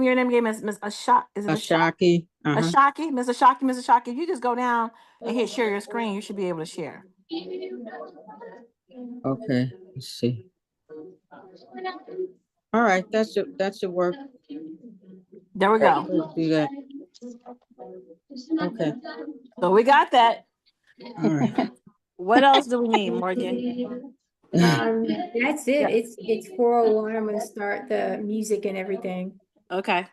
Your name again, Miss Ashok. Is it Ashaki. Ashaki? Miss Ashaki, Miss Ashaki. You just go down and hit share your screen. You should be able to share. Okay, let's see. All right, that should work. There we go. Let's do that. Okay. So we got that. All right. What else do we need, Morgan? That's it. Yeah. It's 4:01. I'm gonna start the music and everything. Okay.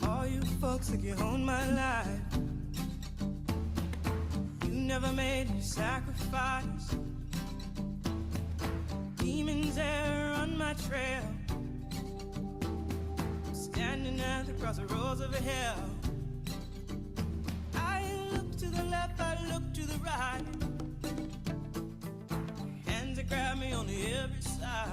All you folks think you own my life, you never made a sacrifice. Demons there on my trail, standing at the crossroads of hell. I look to the left, I look to the right, hands that grab me on every side.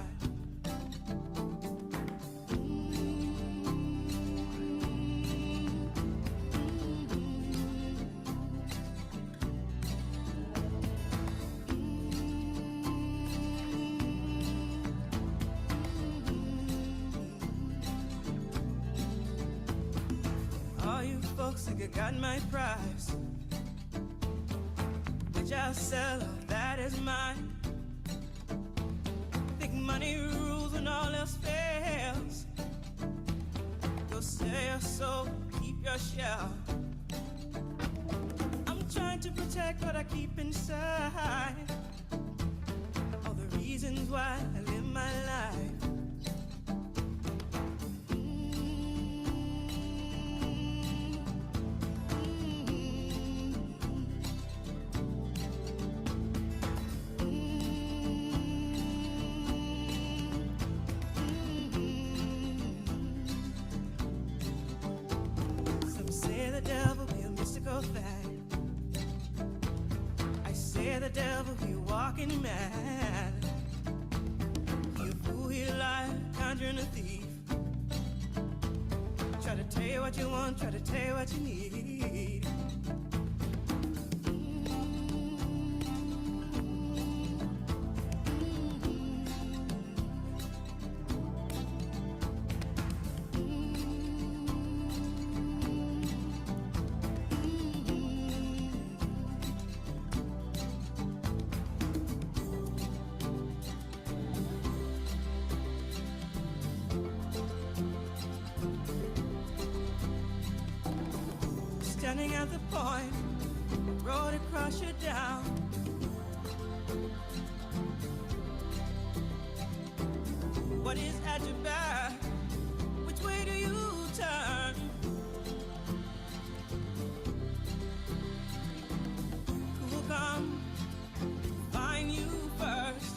Folks think I got my prize, which I'll sell, that is mine. Think money rules when all else fails. Go sell your soul, keep your shell. I'm trying to protect what I keep inside, all the reasons why I live my life. I say the devil, he walking mad. He a fool, he a liar, conjuring a thief. Try to tell you what you want, try to tell you what you need. Standing at the point, road across you down. What is at your back? Which way do you turn? Who will come find you first?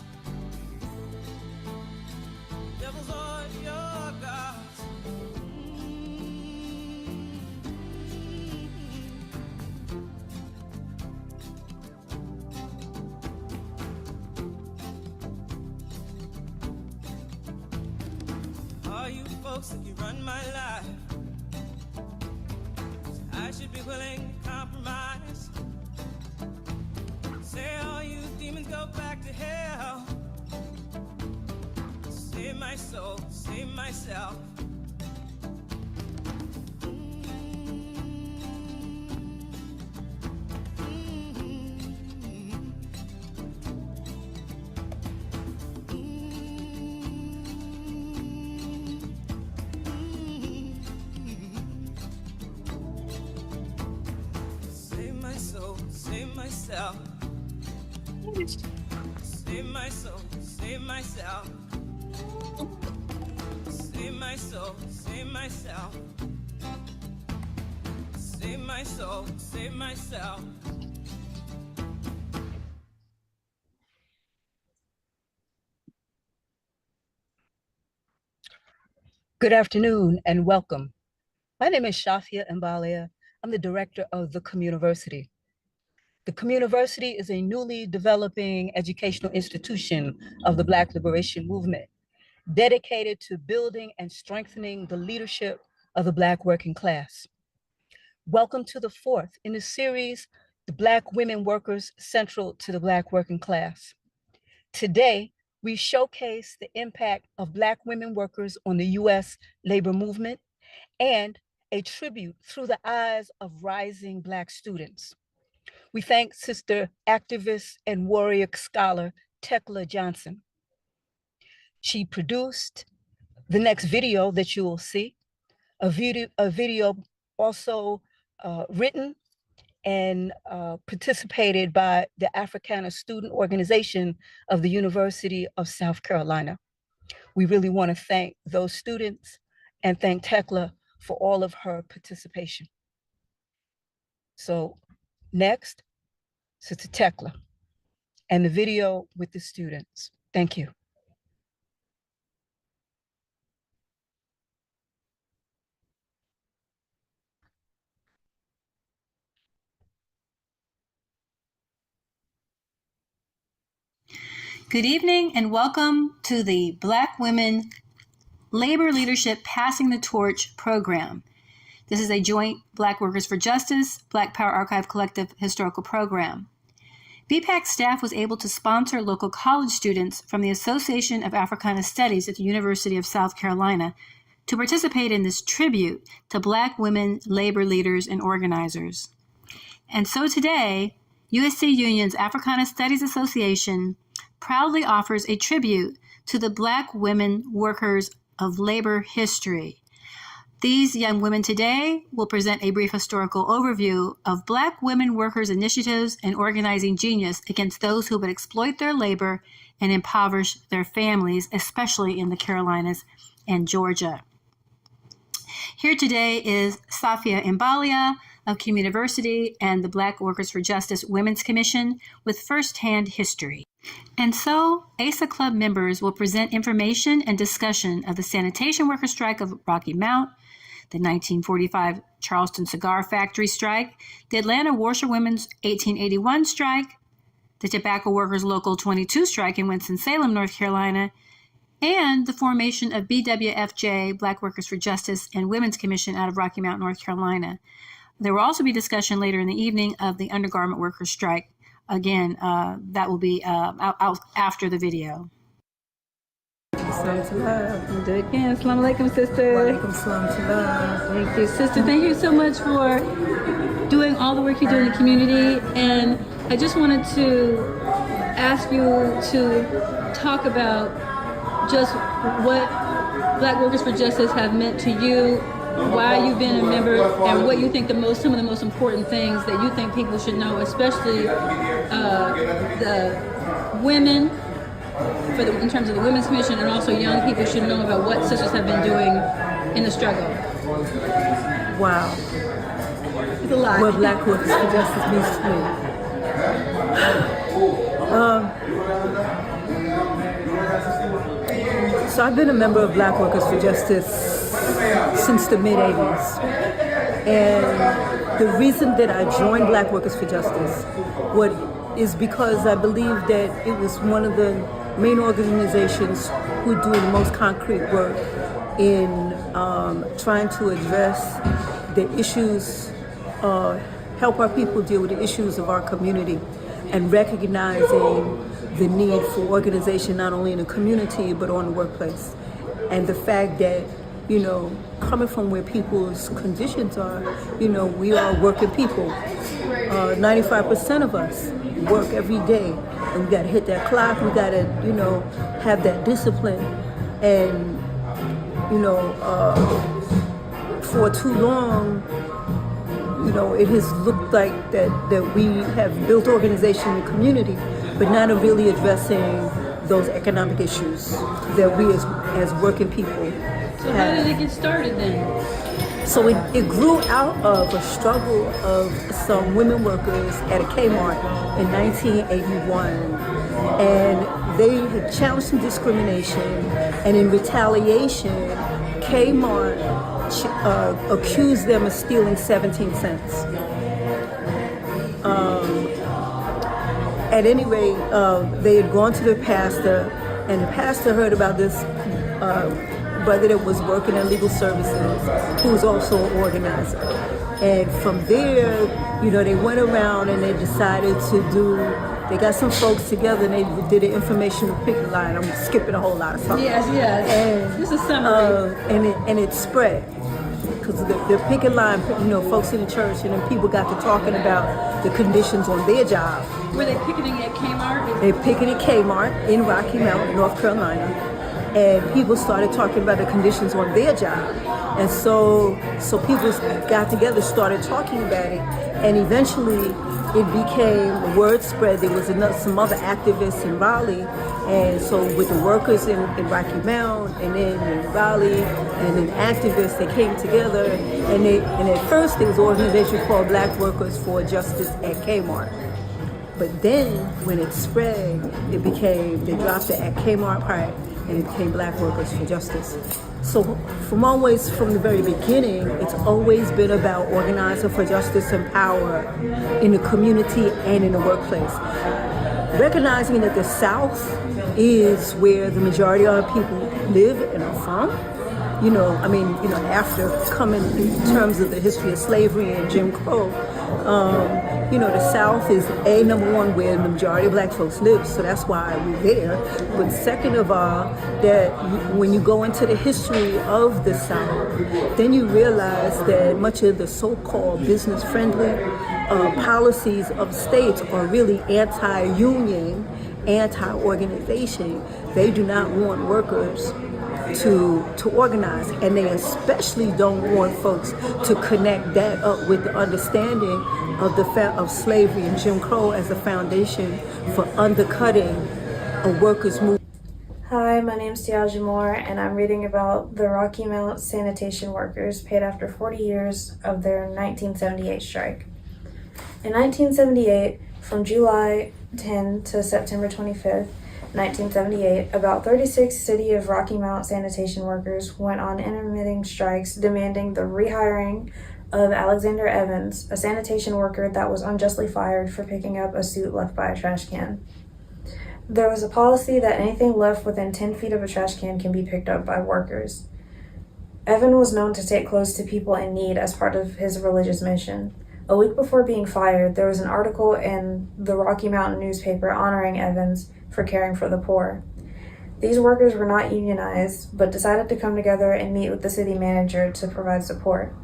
Devils or your gods? Folks think you run my life, I should be willing to compromise. Say all you demons go back to hell. Save my soul, save myself. Save my soul, save myself. Save my soul, save myself. Save my soul, save myself. Good afternoon and welcome. My name is Shafia Mbalia. I'm the director of the Communiversity. The Communiversity is a newly developing educational institution of the Black Liberation Movement, dedicated to building and strengthening the leadership of the Black working class. Welcome to the fourth in the series, The Black Women Workers Central to the Black Working Class. Today, we showcase the impact of Black women workers on the U.S. labor movement and a tribute through the eyes of rising Black students. We thank Sister activist and warrior scholar Tekla Johnson. She produced the next video that you will see, a video also written and participated by the Africana Student Organization of the University of South Carolina. We really want to thank those students and thank Tekla for all of her participation. So next, Sister Tekla and the video with the students. Thank you. Good evening and welcome to the Black Women Labor Leadership Passing the Torch program. This is a joint Black Workers for Justice, Black Power Archive Collective historical program. BPAC staff was able to sponsor local college students from the Association of Africana Studies at the University of South Carolina to participate in this tribute to Black women labor leaders and organizers. And so today, USC Union's Africana Studies Association proudly offers a tribute to the Black women workers of labor history. These young women today will present a brief historical overview of Black women workers' initiatives and organizing genius against those who would exploit their labor and impoverish their families, especially in the Carolinas and Georgia. Here today is Safia Mbalia of Communiversity and the Black Workers for Justice Women's Commission with firsthand history. And so, ASA Club members will present information and discussion of the sanitation worker strike of Rocky Mount, the 1945 Charleston Cigar Factory strike, the Atlanta Washerwomen's 1881 strike, the Tobacco Workers Local 22 strike in Winston-Salem, North Carolina, and the formation of BWFJ, Black Workers for Justice and Women's Commission out of Rocky Mount, North Carolina. There will also be discussion later in the evening of the undergarment workers strike. Again, that will be out after the video. We'll do it again. Assalamu alaikum, sister. Walaikum salam to love. Thank you, sister. Thank you so much for doing all the work you do in the community. And I just wanted to ask you to talk about just what Black Workers for Justice have meant to you, why you've been a member, and what you think some of the most important things that you think people should know, especially the women, in terms of the Women's Commission, and also young people should know about what sisters have been doing in the struggle. Wow. It's a lot. What Black Workers for Justice means to me. So I've been a member of Black Workers for Justice since the mid-'80s. And the reason that I joined Black Workers for Justice is because I believe that it was one of the main organizations who are doing the most concrete work in trying to address the issues, help our people deal with the issues of our community, and recognizing the need for organization not only in the community but on the workplace. And the fact that, you know, coming from where people's conditions are, you know, we are working people. 95% of us work every day, and we gotta hit that clock, we gotta, you know, have that discipline. And, you know, for too long, you know, it has looked like that we have built organization and community, but not really addressing those economic issues that we as working people So how have. did it get started then? So it grew out of a struggle of some women workers at a Kmart in 1981. And they had challenged some discrimination, and in retaliation, Kmart accused them of stealing 17 cents. At any rate, they had gone to their pastor, and the pastor heard about this brother that was working in legal services, who was also an organizer. And from there, they went around and they decided they got some folks together and they did an informational picket line. I'm skipping a whole lot of stuff. Yes. And, This is summary. and it spread. Because the picket line, folks in the church, and then people got to talking about the conditions on their job. Were they picketing at Kmart? They picketed Kmart in Rocky Mount, North Carolina, and people started talking about the conditions on their job. And so people got together, started talking about it, and eventually it became, the word spread. There was some other activists in Raleigh, and so with the workers in Rocky Mount, and then in Raleigh, and then activists, they came together, and at first there was an organization called Black Workers for Justice at Kmart. But then when it spread, they dropped it at Kmart part, and it became Black Workers for Justice. So from the very beginning, it's always been about organizing for justice and power in the community and in the workplace. Recognizing that the South is where the majority of our people live and are from. After coming in terms of the history of slavery and Jim Crow, the South is number one where the majority of Black folks live, so that's why we're there. But second of all, that when you go into the history of the South, then you realize that much of the so-called business-friendly policies of states are really anti-union, anti-organization. They do not want workers to organize, and they especially don't want folks to connect that up with the understanding of slavery and Jim Crow as a foundation for undercutting a workers' movement. Hi, my name's Tiaja Moore, and I'm reading about the Rocky Mount sanitation workers paid after 40 years of their 1978 strike. In 1978, from July 10 to September 25th, 1978, about 36 City of Rocky Mount sanitation workers went on intermittent strikes demanding the rehiring of Alexander Evans, a sanitation worker that was unjustly fired for picking up a suit left by a trash can. There was a policy that anything left within 10 feet of a trash can can be picked up by workers. Evan was known to take clothes to people in need as part of his religious mission. A week before being fired, there was an article in the Rocky Mountain newspaper honoring Evans for caring for the poor. These workers were not unionized, but decided to come together and meet with the city manager to provide support.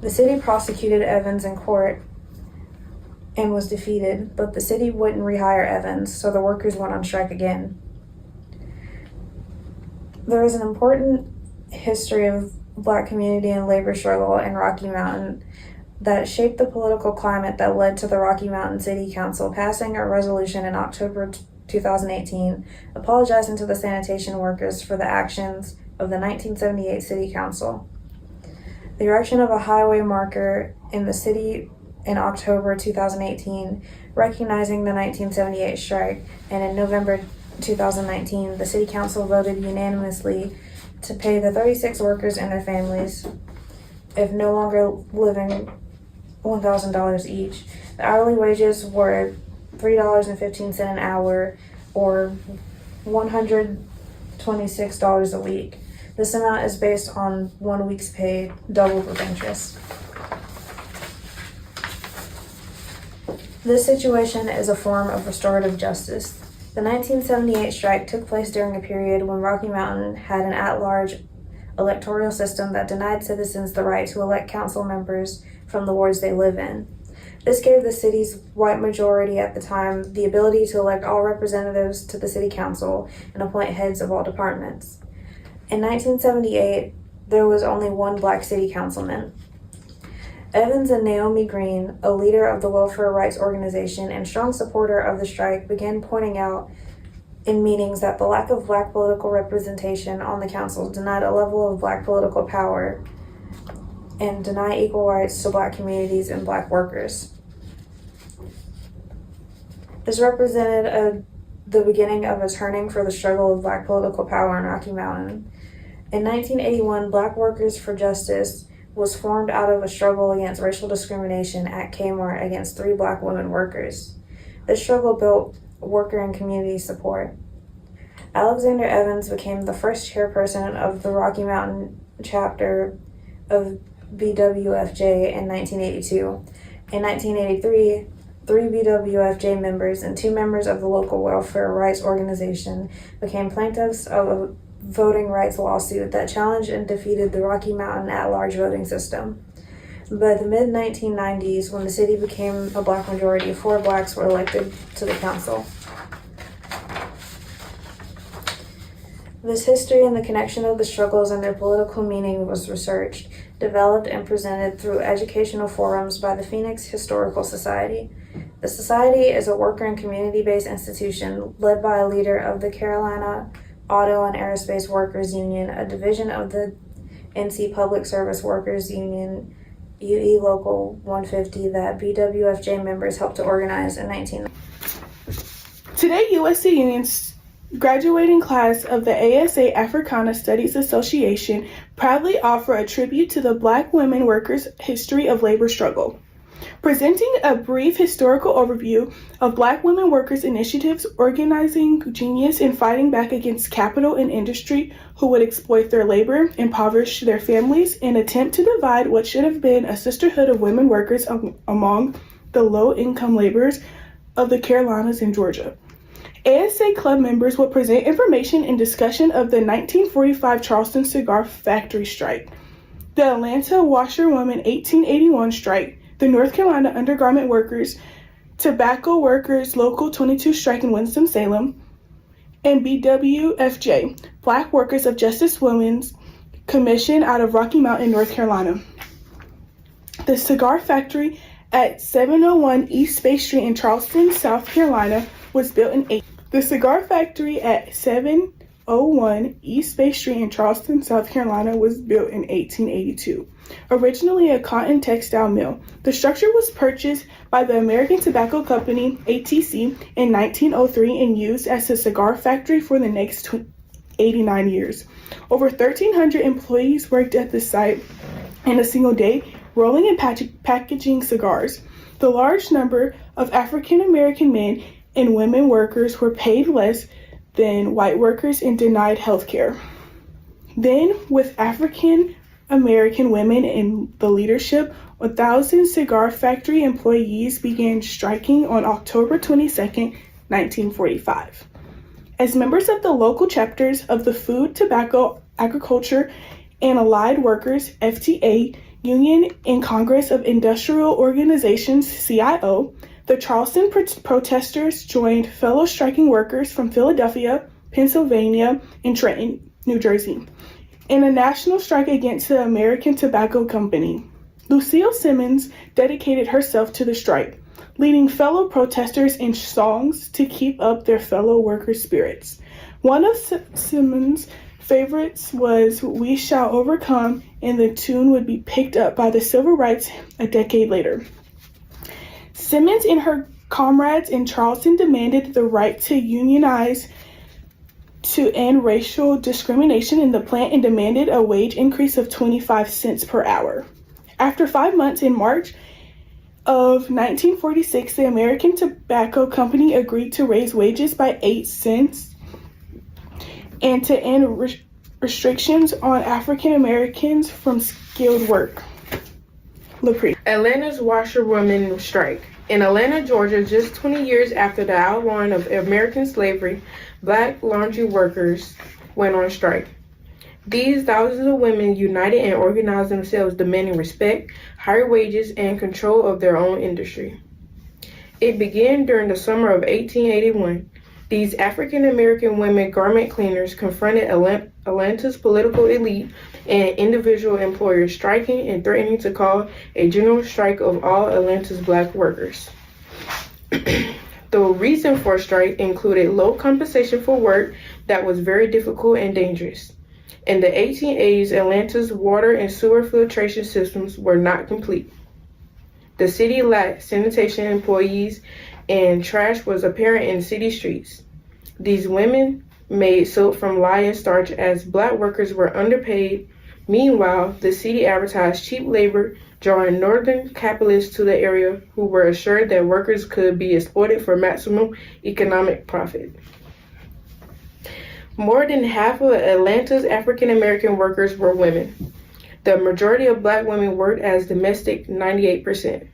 The city prosecuted Evans in court and was defeated, but the city wouldn't rehire Evans, so the workers went on strike again. There is an important history of Black community and labor struggle in Rocky Mountain that shaped the political climate that led to the Rocky Mountain City Council passing a resolution in October 2018 apologizing to the sanitation workers for the actions of the 1978 City Council. The erection of a highway marker in the city in October 2018, recognizing the 1978 strike, and in November 2019, the City Council voted unanimously to pay the 36 workers and their families, if no longer living, $1,000 each. The hourly wages were $3.15 an hour, or $126 a week. This amount is based on 1 week's pay, doubled with interest. This situation is a form of restorative justice. The 1978 strike took place during a period when Rocky Mountain had an at-large electoral system that denied citizens the right to elect council members from the wards they live in. This gave the city's white majority at the time the ability to elect all representatives to the city council and appoint heads of all departments. In 1978, there was only one Black city councilman. Evans and Naomi Green, a leader of the welfare rights organization and strong supporter of the strike, began pointing out in meetings that the lack of black political representation on the council denied a level of black political power and deny equal rights to black communities and black workers. This represented the beginning of a turning for the struggle of black political power in Rocky Mountain. In 1981, Black Workers for Justice was formed out of a struggle against racial discrimination at Kmart against 3 black women workers. This struggle built worker and community support. Alexander Evans became the first chairperson of the Rocky Mountain chapter of BWFJ in 1982. In 1983, 3 BWFJ members and 2 members of the local welfare rights organization became plaintiffs of a voting rights lawsuit that challenged and defeated the Rocky Mountain at-large voting system. By the mid-1990s, when the city became a black majority, 4 blacks were elected to the council. This history and the connection of the struggles and their political meaning was researched, developed, and presented through educational forums by the Phoenix Historical Society. The Society is a worker and community-based institution led by a leader of the Carolina Auto and Aerospace Workers Union, a division of the NC Public Service Workers Union, UE Local 150, that BWFJ members helped to organize in 1990. Today, USC Union's graduating class of the ASA Africana Studies Association proudly offer a tribute to the Black women workers' history of labor struggle. Presenting a brief historical overview of Black women workers' initiatives, organizing genius, and fighting back against capital and industry who would exploit their labor, impoverish their families, and attempt to divide what should have been a sisterhood of women workers among the low-income laborers of the Carolinas and Georgia. ASA Club members will present information and discussion of the 1945 Charleston Cigar Factory strike, the Atlanta Washerwoman 1881 strike, the North Carolina Undergarment Workers, Tobacco Workers Local 22 strike in Winston-Salem, and BWFJ, Black Workers of Justice Women's Commission out of Rocky Mountain, North Carolina. The cigar factory at 701 East Space Street in Charleston, South Carolina was built in The cigar factory at 701 East Space Street in Charleston, South Carolina was built in 1882. Originally a cotton textile mill, the structure was purchased by the American Tobacco Company, ATC, in 1903 and used as a cigar factory for the next 89 years. Over 1,300 employees worked at the site in a single day, rolling and packaging cigars. The large number of African American men and women workers were paid less than white workers and denied health care. Then, with African American women in the leadership, 1,000 cigar factory employees began striking on October 22, 1945. As members of the local chapters of the Food, Tobacco, Agriculture, and Allied Workers, FTA, Union and Congress of Industrial Organizations, CIO, the Charleston protesters joined fellow striking workers from Philadelphia, Pennsylvania, and Trenton, New Jersey, in a national strike against the American Tobacco Company. Lucille Simmons dedicated herself to the strike, leading fellow protesters in songs to keep up their fellow workers' spirits. One of Simmons' favorites was "We Shall Overcome," and the tune would be picked up by the Civil Rights a decade later. Simmons and her comrades in Charleston demanded the right to unionize to end racial discrimination in the plant and demanded a wage increase of 25 cents per hour. After 5 months, in March of 1946, the American Tobacco Company agreed to raise wages by 8 cents and to end restrictions on African Americans from skilled work. Atlanta's washerwomen strike. In Atlanta, Georgia, just 20 years after the outlawing of American slavery, Black laundry workers went on strike. These thousands of women united and organized themselves, demanding respect, higher wages, and control of their own industry. It began during the summer of 1881. These African American women garment cleaners confronted Atlanta's political elite and individual employers, striking and threatening to call a general strike of all Atlanta's Black workers. The reason for strike included low compensation for work that was very difficult and dangerous. In the 1880s, Atlanta's water and sewer filtration systems were not complete. The city lacked sanitation employees, and trash was apparent in city streets. These women made soap from lion starch as black workers were underpaid. Meanwhile, the city advertised cheap labor, drawing northern capitalists to the area who were assured that workers could be exploited for maximum economic profit. More than half of Atlanta's African American workers were women. The majority of black women worked as domestic, 98%.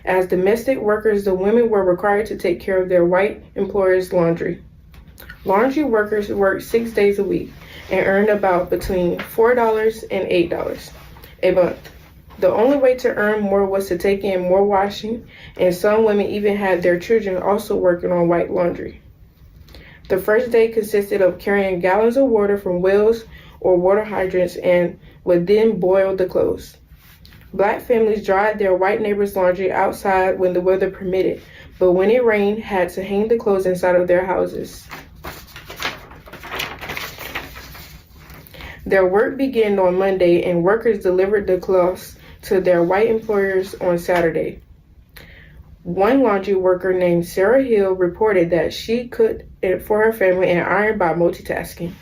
As domestic workers, the women were required to take care of their white employers' laundry. Laundry workers worked 6 days a week and earned about between $4 and $8 a month. The only way to earn more was to take in more washing, and some women even had their children also working on white laundry. The first day consisted of carrying gallons of water from wells or water hydrants and would then boil the clothes. Black families dried their white neighbors' laundry outside when the weather permitted, but when it rained, had to hang the clothes inside of their houses. Their work began on Monday, and workers delivered the cloths to their white employers on Saturday. One laundry worker named Sarah Hill reported that she cooked for her family and ironed by multitasking.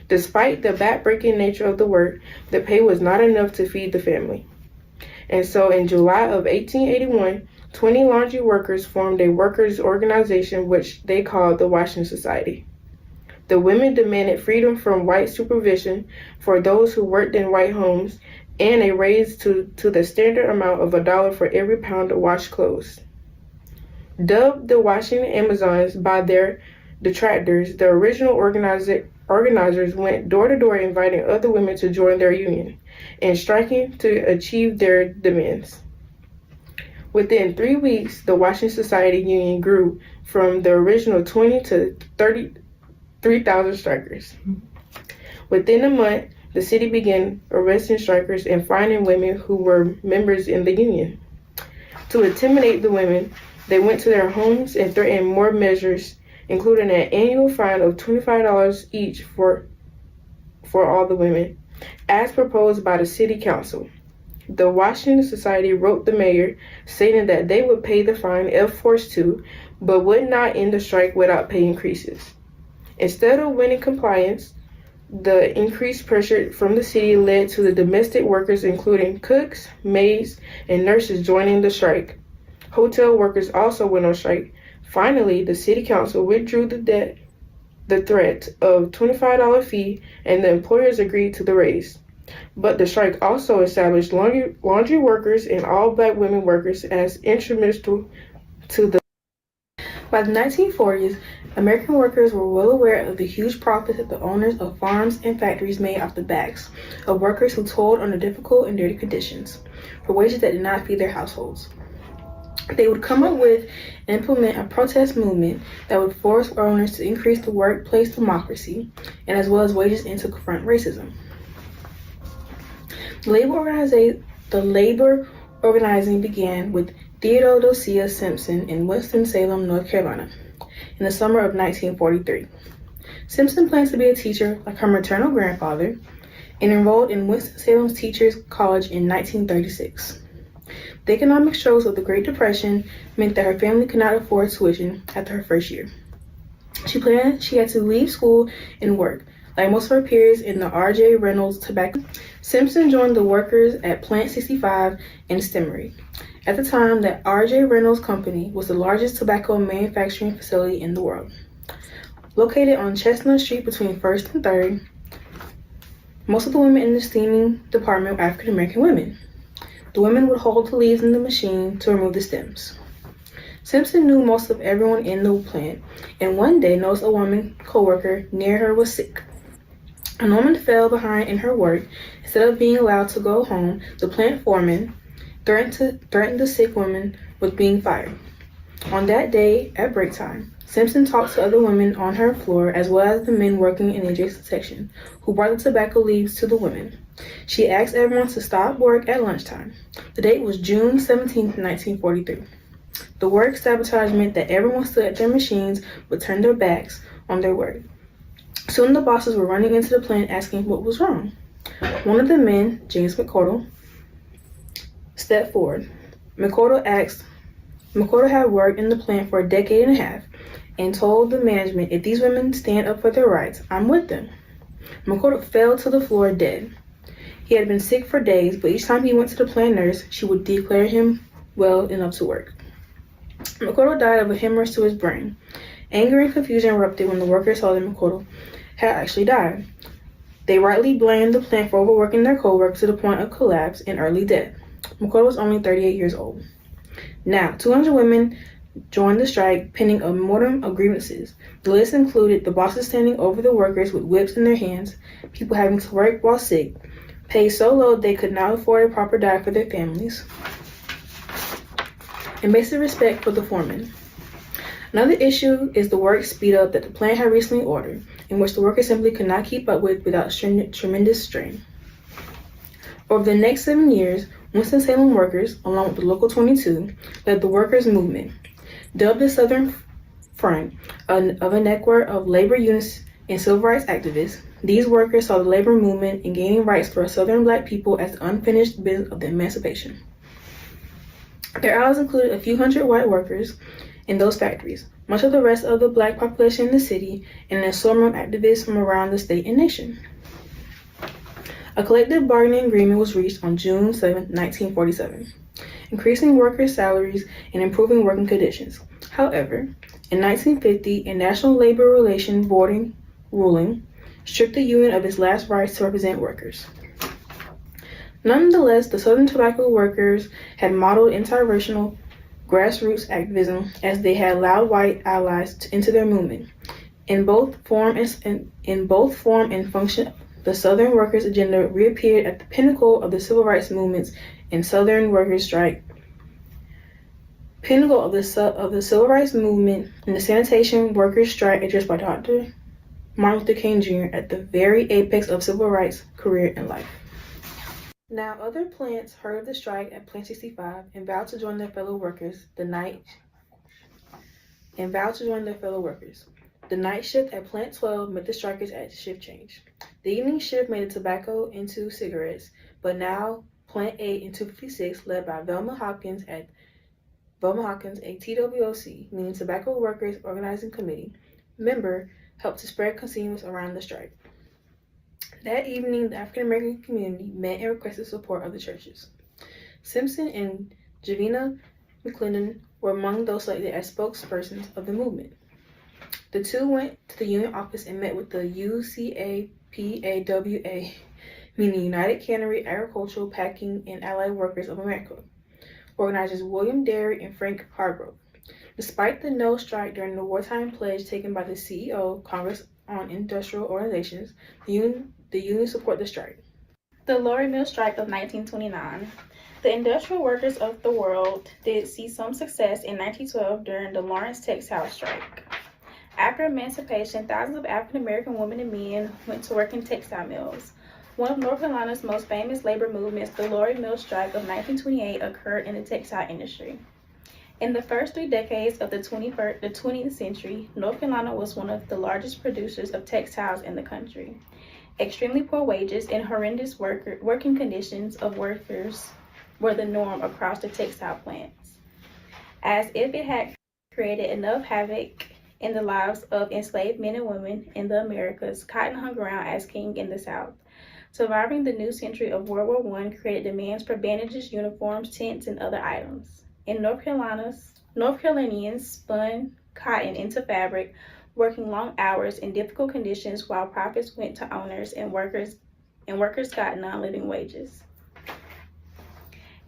Despite the backbreaking nature of the work, the pay was not enough to feed the family. And so in July of 1881, 20 laundry workers formed a workers' organization which they called the Washing Society. The women demanded freedom from white supervision for those who worked in white homes and a raise to the standard amount of $1 for every pound of washed clothes. Dubbed the Washing Amazons by their detractors, the original organizers went door to door inviting other women to join their union and striking to achieve their demands. Within 3 weeks, the Washing Society Union grew from the original 20 to 33,000 strikers. Within a month, the city began arresting strikers and fining women who were members in the union. To intimidate the women, they went to their homes and threatened more measures, including an annual fine of $25 each for all the women, as proposed by the city council. The Washington Society wrote the mayor, stating that they would pay the fine if forced to, but would not end the strike without pay increases. Instead of winning compliance, the increased pressure from the city led to the domestic workers, including cooks, maids, and nurses, joining the strike. Hotel workers also went on strike. Finally, the city council withdrew the threat of $25 fee, and the employers agreed to the raise. But the strike also established laundry workers and all black women workers as instrumental to the. By the 1940s, American workers were well aware of the huge profits that the owners of farms and factories made off the backs of workers who toiled under difficult and dirty conditions for wages that did not feed their households. They would come up with and implement a protest movement that would force owners to increase the workplace democracy and as well as wages and to confront racism. The labor organizing began with Theodore Dosia Simpson in Winston-Salem, North Carolina, in the summer of 1943. Simpson planned to be a teacher like her maternal grandfather and enrolled in Winston-Salem's Teachers College in 1936. The economic struggles of the Great Depression meant that her family could not afford tuition after her first year. She planned she had to leave school and work, like most of her peers in the R.J. Reynolds tobacco. Simpson joined the workers at Plant 65 in Stemmery. At the time, the R.J. Reynolds Company was the largest tobacco manufacturing facility in the world. Located on Chestnut Street between 1st and 3rd, most of the women in the steaming department were African American women. The women would hold the leaves in the machine to remove the stems. Simpson knew most of everyone in the plant, and one day noticed a woman co-worker near her was sick. A woman fell behind in her work. Instead of being allowed to go home, the plant foreman threatened the sick woman with being fired. On that day, at break time, Simpson talked to other women on her floor as well as the men working in the adjacent section, who brought the tobacco leaves to the women. She asked everyone to stop work at lunchtime. The date was June 17, 1943. The work sabotage meant that everyone stood at their machines but turned their backs on their work. Soon the bosses were running into the plant asking what was wrong. One of the men, James McCordle, stepped forward. McCordle had worked in the plant for a decade and a half and told the management, if these women stand up for their rights, I'm with them. McCordle fell to the floor dead. He had been sick for days, but each time he went to the plant nurse, she would declare him well enough to work. McCordle died of a hemorrhage to his brain. Anger and confusion erupted when the workers saw that McCordle had actually died. They rightly blamed the plant for overworking their co-workers to the point of collapse and early death. McCordle was only 38 years old. Now, 200 women joined the strike, pending a mortem of grievances. The list included the bosses standing over the workers with whips in their hands, people having to work while sick, paid so low they could not afford a proper diet for their families, and basic respect for the foreman. Another issue is the work speed up that the plant had recently ordered, in which the workers simply could not keep up with without tremendous strain. Over the next 7 years, Winston-Salem workers, along with the Local 22, led the workers' movement. Dubbed the Southern Front of a network of labor unions and civil rights activists, these workers saw the labor movement in gaining rights for Southern Black people as the unfinished business of the emancipation. Their allies included a few hundred white workers in those factories, much of the rest of the Black population in the city, and an assortment of activists from around the state and nation. A collective bargaining agreement was reached on June 7, 1947, increasing workers' salaries and improving working conditions. However, in 1950, a National Labor Relations Board ruling stripped the union of its last rights to represent workers. Nonetheless, the Southern tobacco workers had modeled anti-racial grassroots activism as they had allowed white allies into their movement. In both form and function, the Southern workers' agenda reappeared at the pinnacle of the civil rights movements and Southern workers' strike. Pinnacle of the civil rights movement and the sanitation workers' strike addressed by Dr. Martin Luther King Jr. at the very apex of civil rights career and life. Now, other plants heard of the strike at Plant 65 and vowed to join their fellow workers. The night shift at Plant 12 met the strikers at shift change. The evening shift made the tobacco into cigarettes, but now Plant 8 and 256, led by Velma Hopkins, a TWOC, meaning Tobacco Workers Organizing Committee, member, helped to spread consumers around the strike. That evening, the African American community met and requested support of the churches. Simpson and Javina McClendon were among those selected as spokespersons of the movement. The two went to the union office and met with the UCAPAWA, meaning United Cannery, Agricultural, Packing, and Allied Workers of America, organizers William Derry and Frank Hargrove. Despite the no strike during the wartime pledge taken by the CEO, Congress on Industrial Organizations, the union support the strike. The Lorry Mill Strike of 1929. The industrial workers of the world did see some success in 1912 during the Lawrence Textile Strike. After emancipation, thousands of African American women and men went to work in textile mills. One of North Carolina's most famous labor movements, the Lorry Mill Strike of 1928, occurred in the textile industry. In the first 3 decades of the 20th century, North Carolina was one of the largest producers of textiles in the country. Extremely poor wages and horrendous working conditions of workers were the norm across the textile plants. As if it had created enough havoc in the lives of enslaved men and women in the Americas, cotton hung around as king in the South. Surviving the new century of World War I created demands for bandages, uniforms, tents, and other items. In North Carolinians spun cotton into fabric, working long hours in difficult conditions while profits went to owners and workers got non-living wages.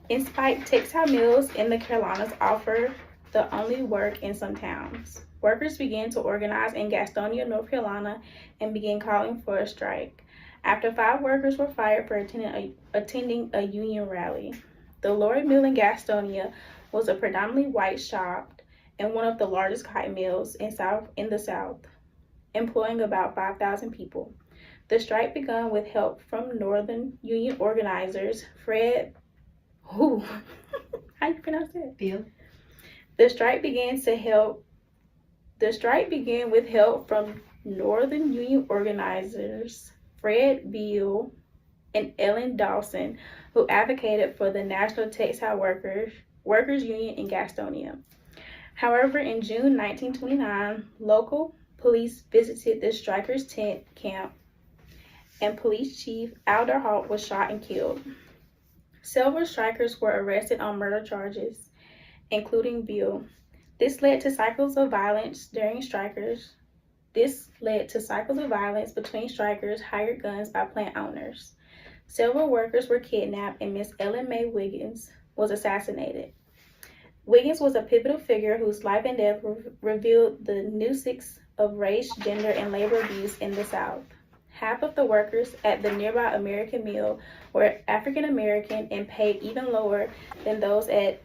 In spite, textile mills in the Carolinas offer the only work in some towns. Workers began to organize in Gastonia, North Carolina, and began calling for a strike. After 5 workers were fired for attending a union rally. The Lorry Mill in Gastonia was a predominantly white shop and one of the largest cotton mills in the South, employing about 5,000 people. The strike began with help from Northern Union organizers Fred, how you pronounce that? The strike began with help from Northern Union organizers Fred Beale and Ellen Dawson, who advocated for the National Textile Workers Union in Gastonia. However, in June 1929, local police visited the strikers' tent camp, and Police Chief Alder Halt was shot and killed. Several strikers were arrested on murder charges, including Beale. This led to cycles of violence between strikers hired guns by plant owners. Several workers were kidnapped, and Miss Ellen May Wiggins was assassinated. Wiggins was a pivotal figure whose life and death revealed the nuances of race, gender, and labor abuse in the South. Half of the workers at the nearby American Mill were African American and paid even lower than those at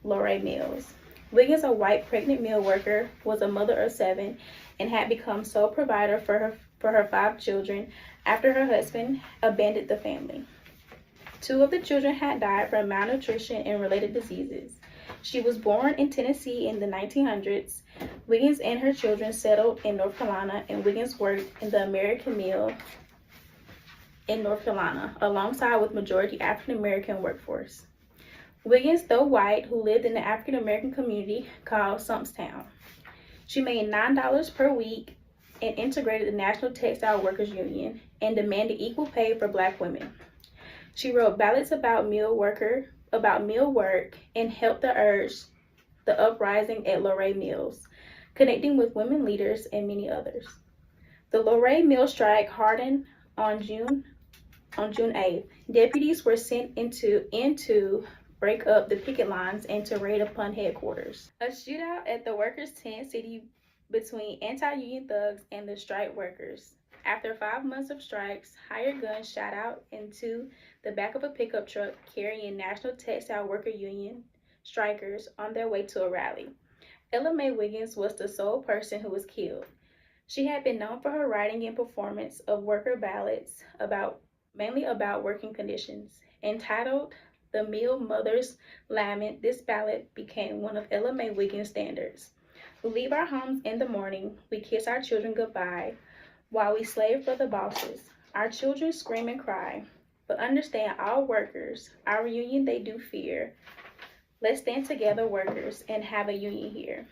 Luray Mills. Wiggins, a white pregnant mill worker, was a mother of 7 and had become sole provider for her 5 children after her husband abandoned the family. 2 of the children had died from malnutrition and related diseases. She was born in Tennessee in the 1900s. Wiggins and her children settled in North Carolina, and Wiggins worked in the American Mill in North Carolina, alongside with majority African American workforce. Wiggins, though white, who lived in the African American community called Sumpstown. She made $9 per week and integrated the National Textile Workers Union and demanded equal pay for Black women. She wrote ballads about mill work and helped to urge the uprising at Luray Mills, connecting with women leaders and many others. The Luray Mill strike hardened on June 8th. Deputies were sent in to break up the picket lines and to raid upon headquarters. A shootout at the workers' tent city between anti-union thugs and the strike workers. After 5 months of strikes, hired guns shot out into the back of a pickup truck carrying National Textile Worker Union strikers on their way to a rally. Ella Mae Wiggins was the sole person who was killed. She had been known for her writing and performance of worker ballads mainly about working conditions. Entitled The Mill Mother's Lament, this ballad became one of Ella Mae Wiggins' standards. We leave our homes in the morning, we kiss our children goodbye, while we slave for the bosses. Our children scream and cry, but understand all workers, our union they do fear. Let's stand together, workers, and have a union here.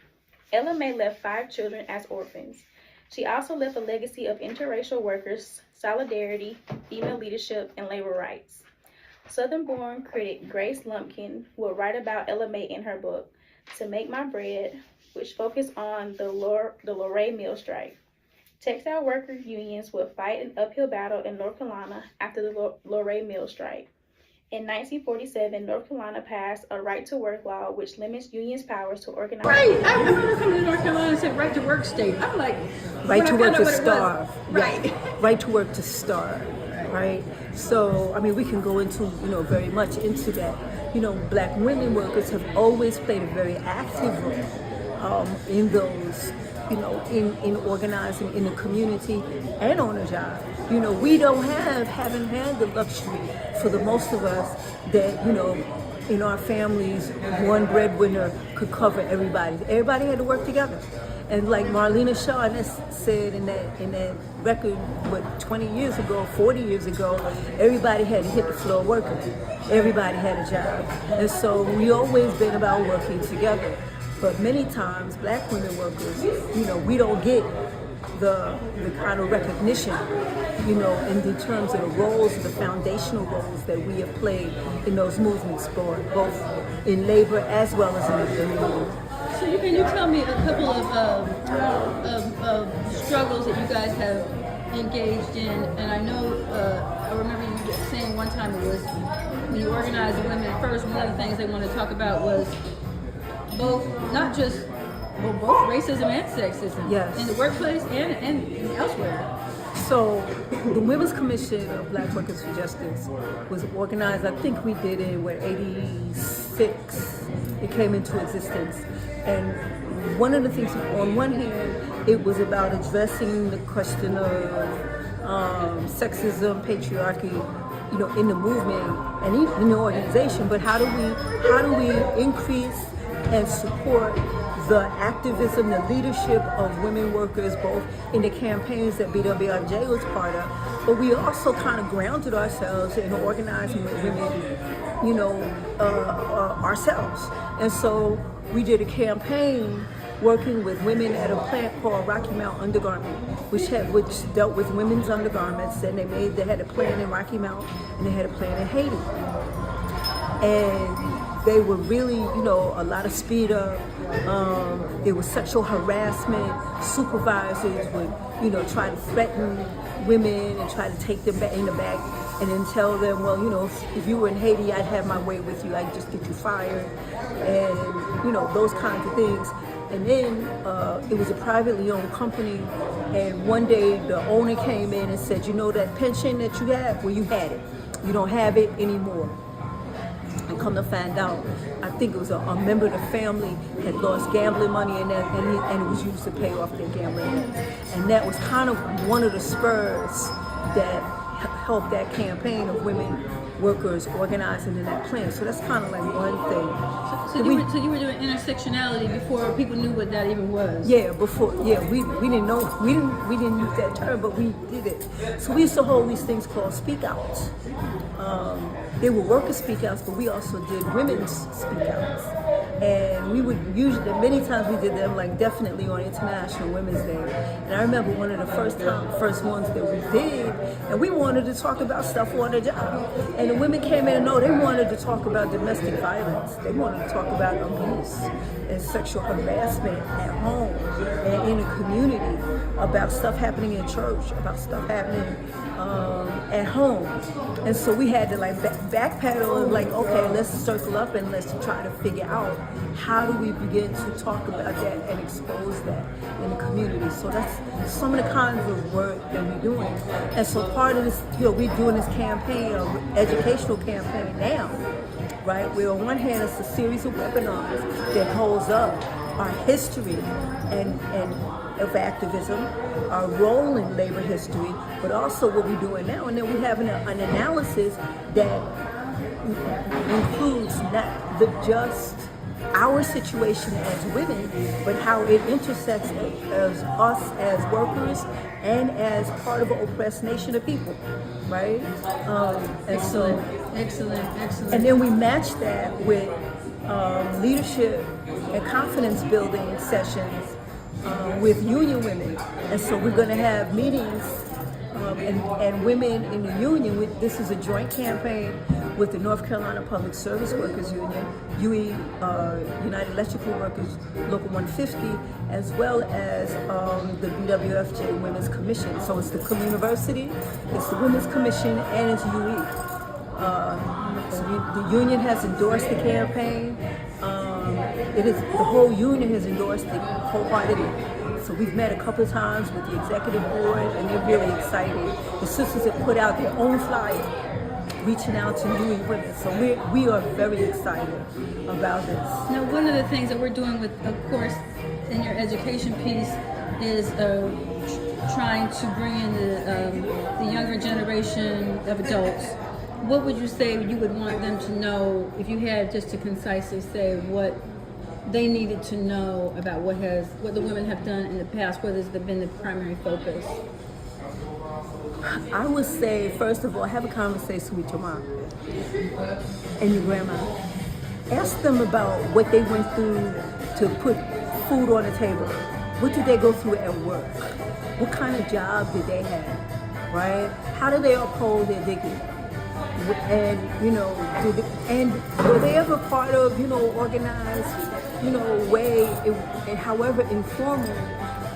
Ella Mae left 5 children as orphans. She also left a legacy of interracial workers, solidarity, female leadership, and labor rights. Southern-born critic Grace Lumpkin will write about Ella Mae in her book, To Make My Bread, which focused on the Luray Mill strike. Textile worker unions would fight an uphill battle in North Carolina after the Luray Mill strike. In 1947, North Carolina passed a right-to-work law which limits unions' powers to organize. Right, I remember coming to North Carolina and said right-to-work state. I'm like, right to work to starve. Right. Right to work to starve. Right. So, I mean, we can go into, very much into that. Black women workers have always played a very active role in those, in organizing in the community and on a job. We haven't had the luxury for the most of us that, in our families, one breadwinner could cover everybody. Everybody had to work together. And like Marlena Shaw said in that record, 20 years ago, 40 years ago, everybody had to hit the floor working. Everybody had a job. And so we always been about working together. But many times, Black women workers, we don't get the kind of recognition, in terms of the roles, the foundational roles that we have played in those movements, both in labor as well as in the union. So can you tell me a couple of struggles that you guys have engaged in? And I know, I remember you saying one time it was when you organized the women at first, one of the things they wanted to talk about was both racism and sexism. Yes. In the workplace and elsewhere. So the Women's Commission of Black Workers for Justice was organized, I think we did it in 86. It came into existence. And one of the things, on one hand, it was about addressing the question of sexism, patriarchy, in the movement and in the organization. But how do we increase and support the activism, the leadership of women workers, both in the campaigns that BWFJ was part of, but we also kind of grounded ourselves in organizing with women, ourselves. And so we did a campaign working with women at a plant called Rocky Mount Undergarment, which dealt with women's undergarments, and they had a plant in Rocky Mount and they had a plant in Haiti. And they were really, a lot of speed up. There was sexual harassment. Supervisors would, try to threaten women and try to take them back in the back and then tell them, well, if you were in Haiti, I'd have my way with you. I'd just get you fired. And, those kinds of things. And then it was a privately owned company. And one day the owner came in and said, that pension that you had, well, you had it. You don't have it anymore. And come to find out, I think it was a member of the family had lost gambling money and it was used to pay off their gambling debts. And that was kind of one of the spurs that helped that campaign of women workers organizing in that plan. So that's kind of like one thing. So you were doing intersectionality before people knew what that even was. Yeah, before. Yeah, we didn't know. We didn't use that term, but we did it. So we used to hold these things called speak outs. They were worker speak outs, but we also did women's speak outs. And we would usually, many times we did them, like definitely on International Women's Day. And I remember one of the first ones that we did, and we wanted to talk about stuff on the job. And the women came in and they wanted to talk about domestic violence. They wanted to talk about abuse and sexual harassment at home and in the community, about stuff happening in church, about stuff happening at home. And so we had to backpedal and okay, let's circle up and let's try to figure out how do we begin to talk about that and expose that in the community. So that's some of the kinds of work that we're doing. And so part of this, we're doing this campaign, educational campaign now, right? Where on one hand it's a series of webinars that holds up our history and of activism, our role in labor history, but also what we're doing now. And then we have an analysis that includes not just our situation as women, but how it intersects as us as workers and as part of an oppressed nation of people, right? Excellent. And then we match that with leadership and confidence building sessions with union women. And so we're going to have meetings and women in the union. This is a joint campaign with the North Carolina Public Service Workers Union, UE, United Electrical Workers, Local 150, as well as the BWFJ Women's Commission. So it's the Communiversity, it's the Women's Commission, and it's UE. So the union has endorsed the campaign. The whole union has endorsed it wholeheartedly. So we've met a couple of times with the executive board, and they're really excited. The sisters have put out their own flyer, reaching out to new women. So we are very excited about this. Now, one of the things that we're doing with, of course, in your education piece is trying to bring in the younger generation of adults. What would you say you would want them to know, if you had just to concisely say what they needed to know about what the women have done in the past? What has been the primary focus? I would say, first of all, have a conversation with your mom and your grandma. Ask them about what they went through to put food on the table. What did they go through at work? What kind of job did they have, right? How do they uphold their dignity? And, and were they ever part of, organized, way, and however informal,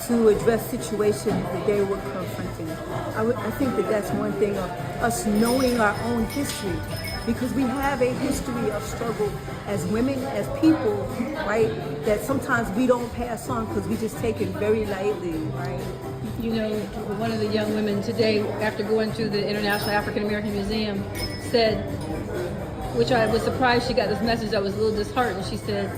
to address situations that they were confronting? I think that that's one thing of us knowing our own history, because we have a history of struggle as women, as people, right, that sometimes we don't pass on because we just take it very lightly, right? One of the young women today, after going to the International African American Museum, said, which I was surprised she got this message, I was a little disheartened. She said,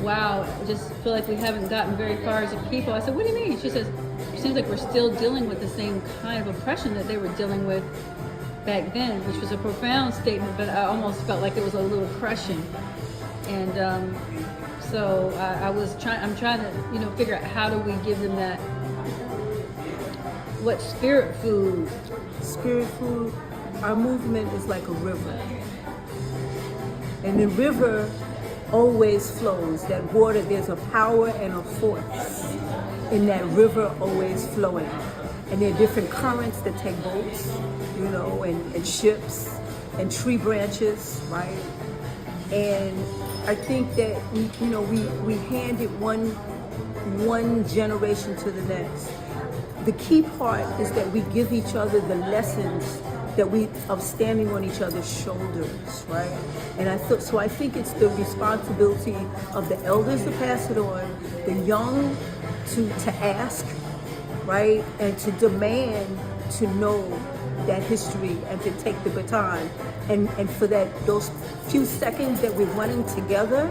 wow, I just feel like we haven't gotten very far as a people. I said, what do you mean? She says, it seems like we're still dealing with the same kind of oppression that they were dealing with back then, which was a profound statement, but I almost felt like it was a little crushing. And So I'm trying to, figure out how do we give them that, what spirit food? Spirit food, our movement is like a river. And the river always flows. That water, there's a power and a force in that river always flowing. And there are different currents that take boats, and ships and tree branches, right? And I think that we hand it one generation to the next. The key part is that we give each other the lessons of standing on each other's shoulders, right? And I think it's the responsibility of the elders to pass it on, the young to ask, right? And to demand to know that history and to take the baton. And for those few seconds that we're running together,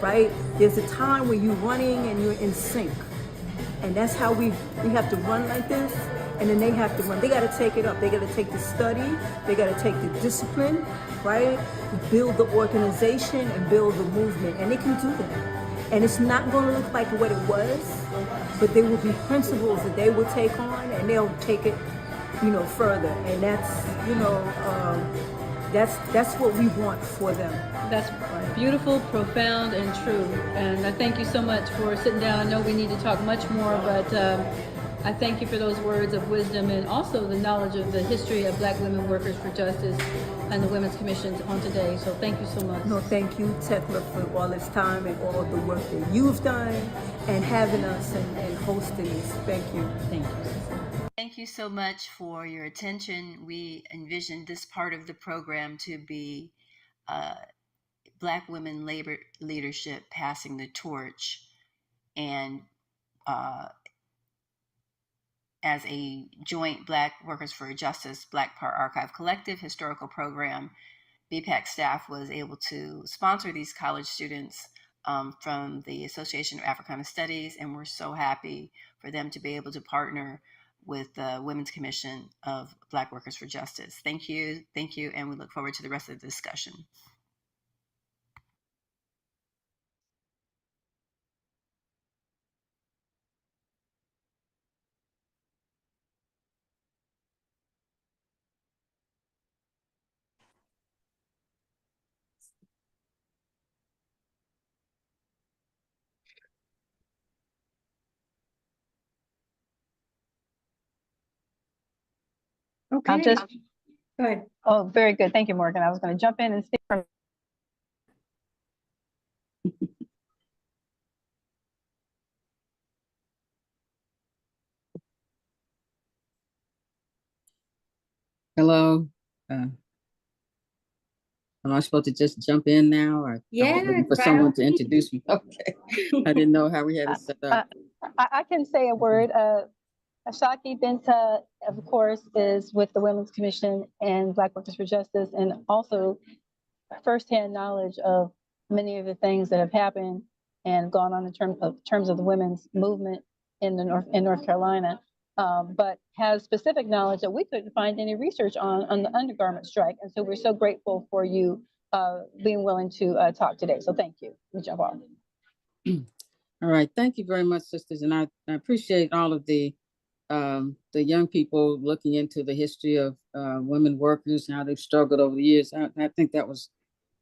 right? There's a time where you're running and you're in sync. And that's how we have to run like this, and then they have to run. They got to take it up. They got to take the study. They got to take the discipline, right? Build the organization and build the movement, and they can do that. And it's not going to look like what it was, but there will be principles that they will take on, and they'll take it, further. And that's what we want for them. That's beautiful, profound, and true. And I thank you so much for sitting down. I know we need to talk much more, but I thank you for those words of wisdom and also the knowledge of the history of Black women workers for justice and the Women's Commissions on today. So thank you so much. No, thank you, Tekla, for all this time and all the work that you've done and having us and hosting this. Thank you. Thank you. Thank you so much for your attention. We envisioned this part of the program to be Black women labor leadership passing the torch, and as a joint Black Workers for Justice Black Power Archive Collective historical program, BPAC staff was able to sponsor these college students from the Association of Africana Studies, and we're so happy for them to be able to partner with the Women's Commission of Black Workers for Justice. Thank you, and we look forward to the rest of the discussion. Okay. Go ahead. Oh, very good. Thank you, Morgan. I was going to jump in and speak from. Hello. Am I supposed to just jump in now, or Yeah, looking for someone to introduce me? Okay. I didn't know how we had it set up. I can say a word. Ashaki Benta, of course, is with the Women's Commission and Black Workers for Justice, and also firsthand knowledge of many of the things that have happened and gone on in terms of the women's movement in North Carolina, but has specific knowledge that we couldn't find any research on the undergarment strike. And so we're so grateful for you being willing to talk today. So thank you. Let me jump off. All right, thank you very much, sisters, and I appreciate all of the young people looking into the history of women workers and how they've struggled over the years. I think that was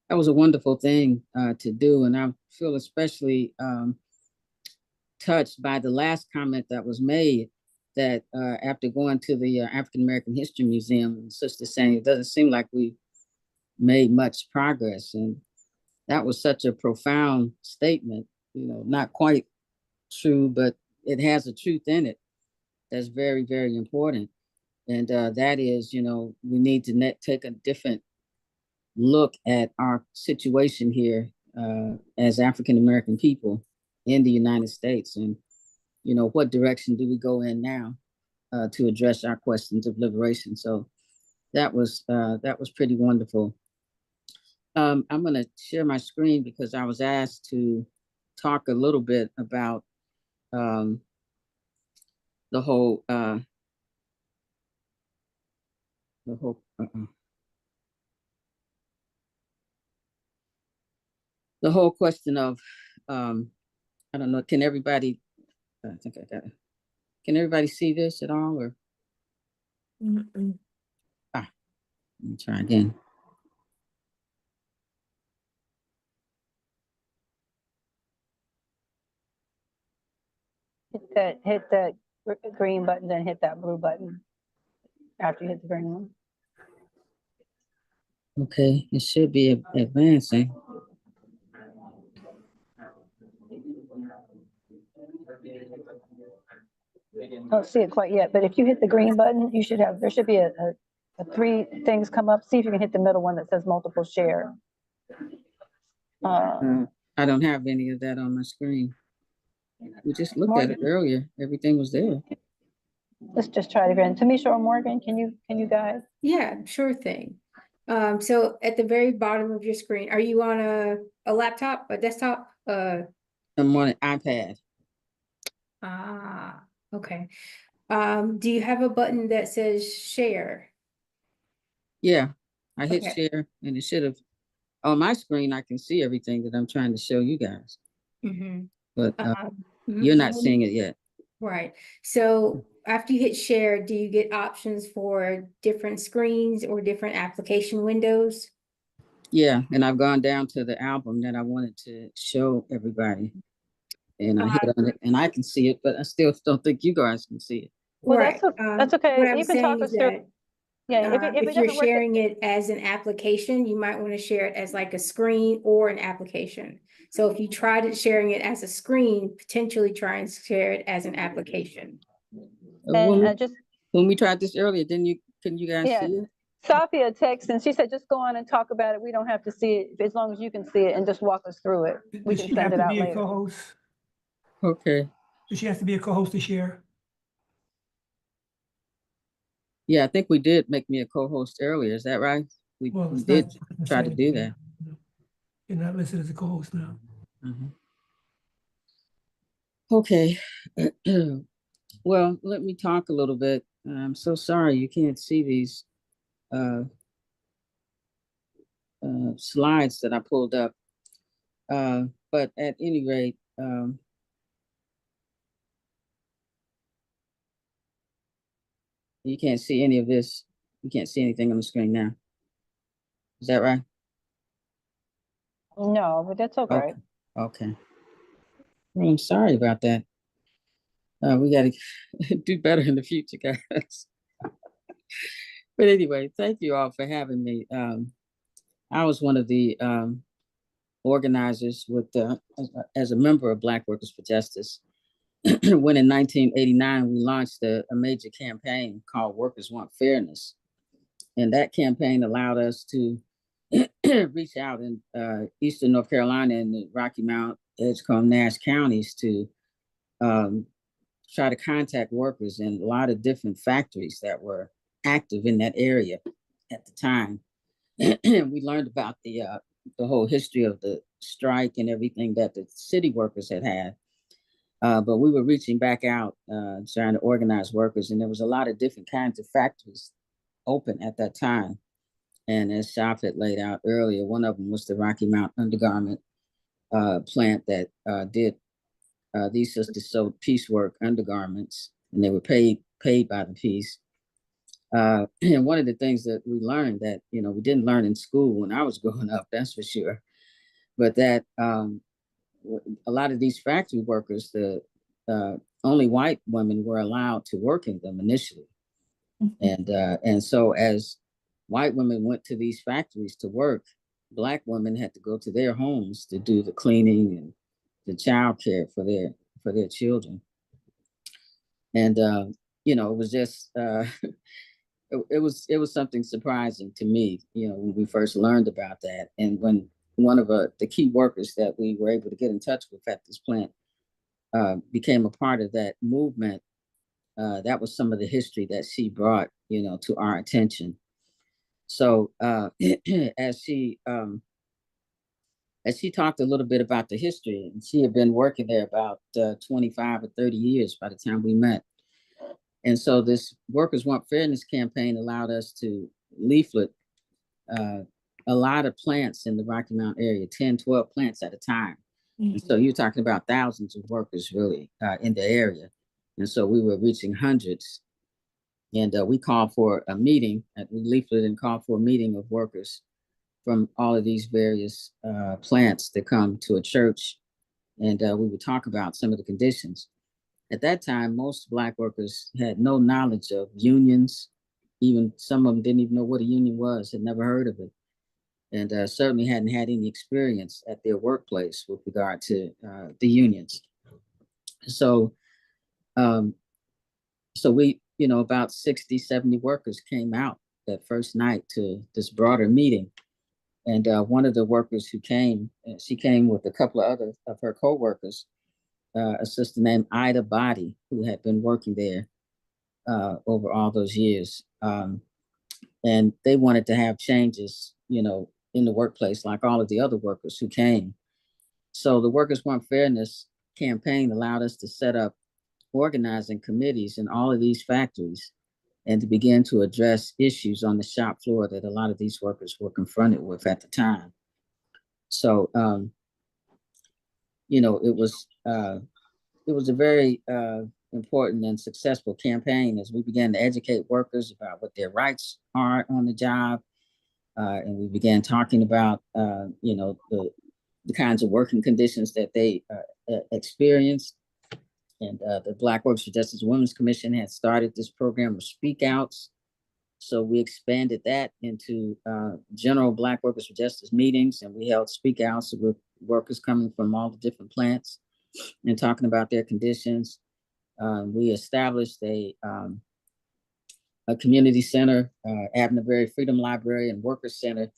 a wonderful thing to do, and I feel especially touched by the last comment that was made, that after going to the African American History Museum, the sister saying it doesn't seem like we made much progress, and that was such a profound statement. Not quite true, but it has a truth in it that's very, very important. And that is, we need to take a different look at our situation here as African American people in the United States, and what direction do we go in now to address our questions of liberation. So that was pretty wonderful. I'm going to share my screen because I was asked to talk a little bit about the whole question of I don't know, can everybody, I think I got it. Can everybody see this at all, or? Mm-mm. Let me try again. Hit that green button, then hit that blue button after you hit the green one. Okay, it should be advancing. I don't see it quite yet, but if you hit the green button, you should have, there should be a three things come up. See if you can hit the middle one that says multiple share. I don't have any of that on my screen. We just looked at it earlier. Everything was there. Let's just try it again. Tamisha or Morgan, can you guide? Yeah, sure thing. So at the very bottom of your screen, are you on a laptop, a desktop? I'm on an iPad. Okay. Do you have a button that says share? Yeah, I hit Okay. share, and it should have, on my screen, I can see everything that I'm trying to show you guys. But you're not seeing it yet. Right. So after you hit share, do you get options for different screens or different application windows? Yeah, and I've gone down to the album that I wanted to show everybody. And I hit on it, and I can see it, but I still don't think you guys can see it. Well, Right. that's okay. What I'm You can talk saying us is through. that Yeah, if if it you're doesn't work, sharing it as an application, you might want to share it as like a screen or an application. So if you tried it sharing it as a screen, potentially try and share it as an application. When we tried this earlier, can you guys see it? Sophia texted and she said, just go on and talk about it. We don't have to see it as long as you can see it and just walk us through it. We can send it out later. Co-host? Okay. Does she have to be a co-host to share? Yeah, I think we did make me a co-host earlier. Is that right? We did try to do that. You're not listed as a co-host now. Okay. Well, let me talk a little bit. I'm so sorry you can't see these slides that I pulled up. But at any rate, you can't see any of this. You can't see anything on the screen now. Is that right? No, but that's okay. Okay. Well, I'm sorry about that. We got to do better in the future, guys. But anyway, thank you all for having me. I was one of the organizers with as a member of Black Workers for Justice. When in 1989, we launched a major campaign called Workers Want Fairness. And that campaign allowed us to reach out in Eastern North Carolina and the Rocky Mount, Edgecombe, Nash counties to try to contact workers in a lot of different factories that were active in that area at the time. We learned about the whole history of the strike and everything that the city workers had. But we were reaching back out, trying to organize workers, and there was a lot of different kinds of factories open at that time. And as Shaf had laid out earlier, one of them was the Rocky Mount undergarment plant that did these sisters sewed piecework undergarments, and they were paid by the piece. And one of the things that we learned that, we didn't learn in school when I was growing up, that's for sure, but that a lot of these factory workers, the only white women were allowed to work in them initially. And so as white women went to these factories to work, Black women had to go to their homes to do the cleaning and the child care for their children. And it was just it was something surprising to me, when we first learned about that. And when one of the key workers that we were able to get in touch with at this plant became a part of that movement, that was some of the history that she brought, to our attention. So as she talked a little bit about the history, and she had been working there about 25 or 30 years by the time we met. And so this Workers Want Fairness campaign allowed us to leaflet a lot of plants in the Rocky Mount area, 10, 12 plants at a time, And so you're talking about thousands of workers really in the area. And so we were reaching hundreds. And we called for a meeting, we leafleted and called for a meeting of workers from all of these various plants to come to a church. And we would talk about some of the conditions. At that time, most Black workers had no knowledge of unions. Even some of them didn't even know what a union was, had never heard of it, and certainly hadn't had any experience at their workplace with regard to the unions. So, um, so we, about 60, 70 workers came out that first night to this broader meeting. And one of the workers who came, she came with a couple of other of her co-workers, a sister named Ida Body, who had been working there over all those years. And they wanted to have changes, in the workplace, like all of the other workers who came. So the Workers Want Fairness campaign allowed us to set up organizing committees in all of these factories and to begin to address issues on the shop floor that a lot of these workers were confronted with at the time. So, it was a very important and successful campaign as we began to educate workers about what their rights are on the job. And we began talking about, the kinds of working conditions that they experienced. And the Black Workers for Justice Women's Commission had started this program of speak outs. So we expanded that into general Black Workers for Justice meetings, and we held speak outs with workers coming from all the different plants and talking about their conditions. We established a community center, Abner Berry Freedom Library and Workers Center,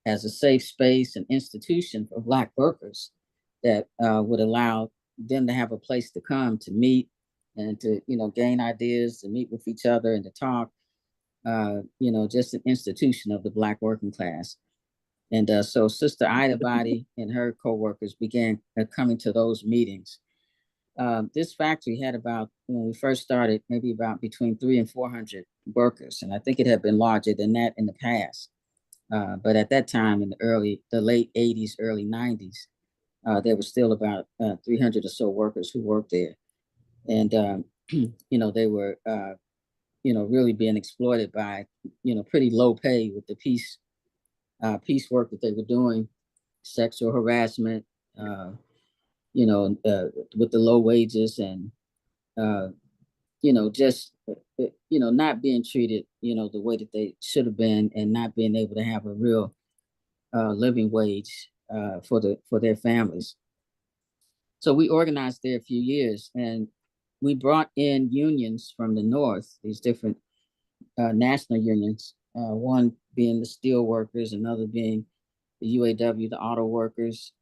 as a safe space and institution for Black workers that would allow them to have a place to come to meet and to, gain ideas, to meet with each other and to talk, just an institution of the Black working class. And so Sister Ida Body and her co-workers began coming to those meetings. This factory had about, when we first started, maybe about between 300 and 400 workers. And I think it had been larger than that in the past. But at that time, in the late 80s, early 90s, there were still about 300 or so workers who worked there. And, they were, really being exploited by, pretty low pay with the peace work that they were doing, sexual harassment, with the low wages and, just, not being treated, the way that they should have been and not being able to have a real living wage for their families. So we organized there a few years and we brought in unions from the North, these different national unions, one being the steel workers, another being the UAW, the auto workers,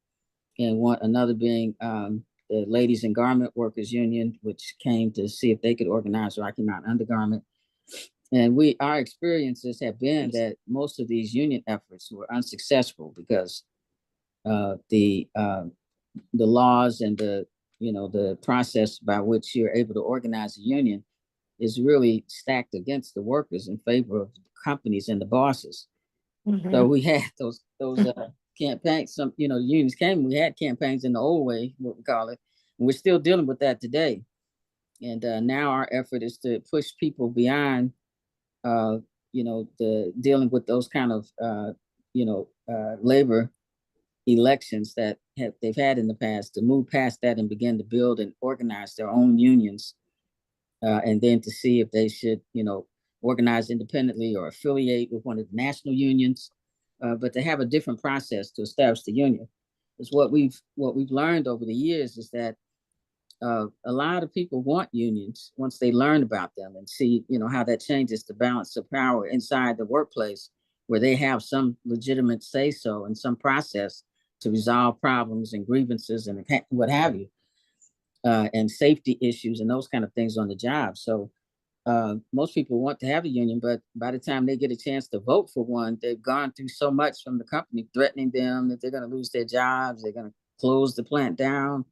and another being the Ladies and Garment Workers Union, which came to see if they could organize Rocky Mountain Undergarment. And our experiences have been that most of these union efforts were unsuccessful because the laws and the process by which you're able to organize a union is really stacked against the workers in favor of the companies and the bosses. Mm-hmm. So we had those campaigns. Some unions came. We had campaigns in the old way, what we call it, and we're still dealing with that today. And now our effort is to push people beyond, the dealing with those kind of, labor elections that they've had in the past, to move past that and begin to build and organize their own unions, and then to see if they should, organize independently or affiliate with one of the national unions, but to have a different process to establish the union. Is what we've learned over the years is that a lot of people want unions once they learn about them and see, how that changes the balance of power inside the workplace, where they have some legitimate say-so and some process to resolve problems and grievances and what have you, and safety issues and those kind of things on the job. So most people want to have a union, but by the time they get a chance to vote for one, they've gone through so much from the company threatening them that they're going to lose their jobs, they're going to close the plant down,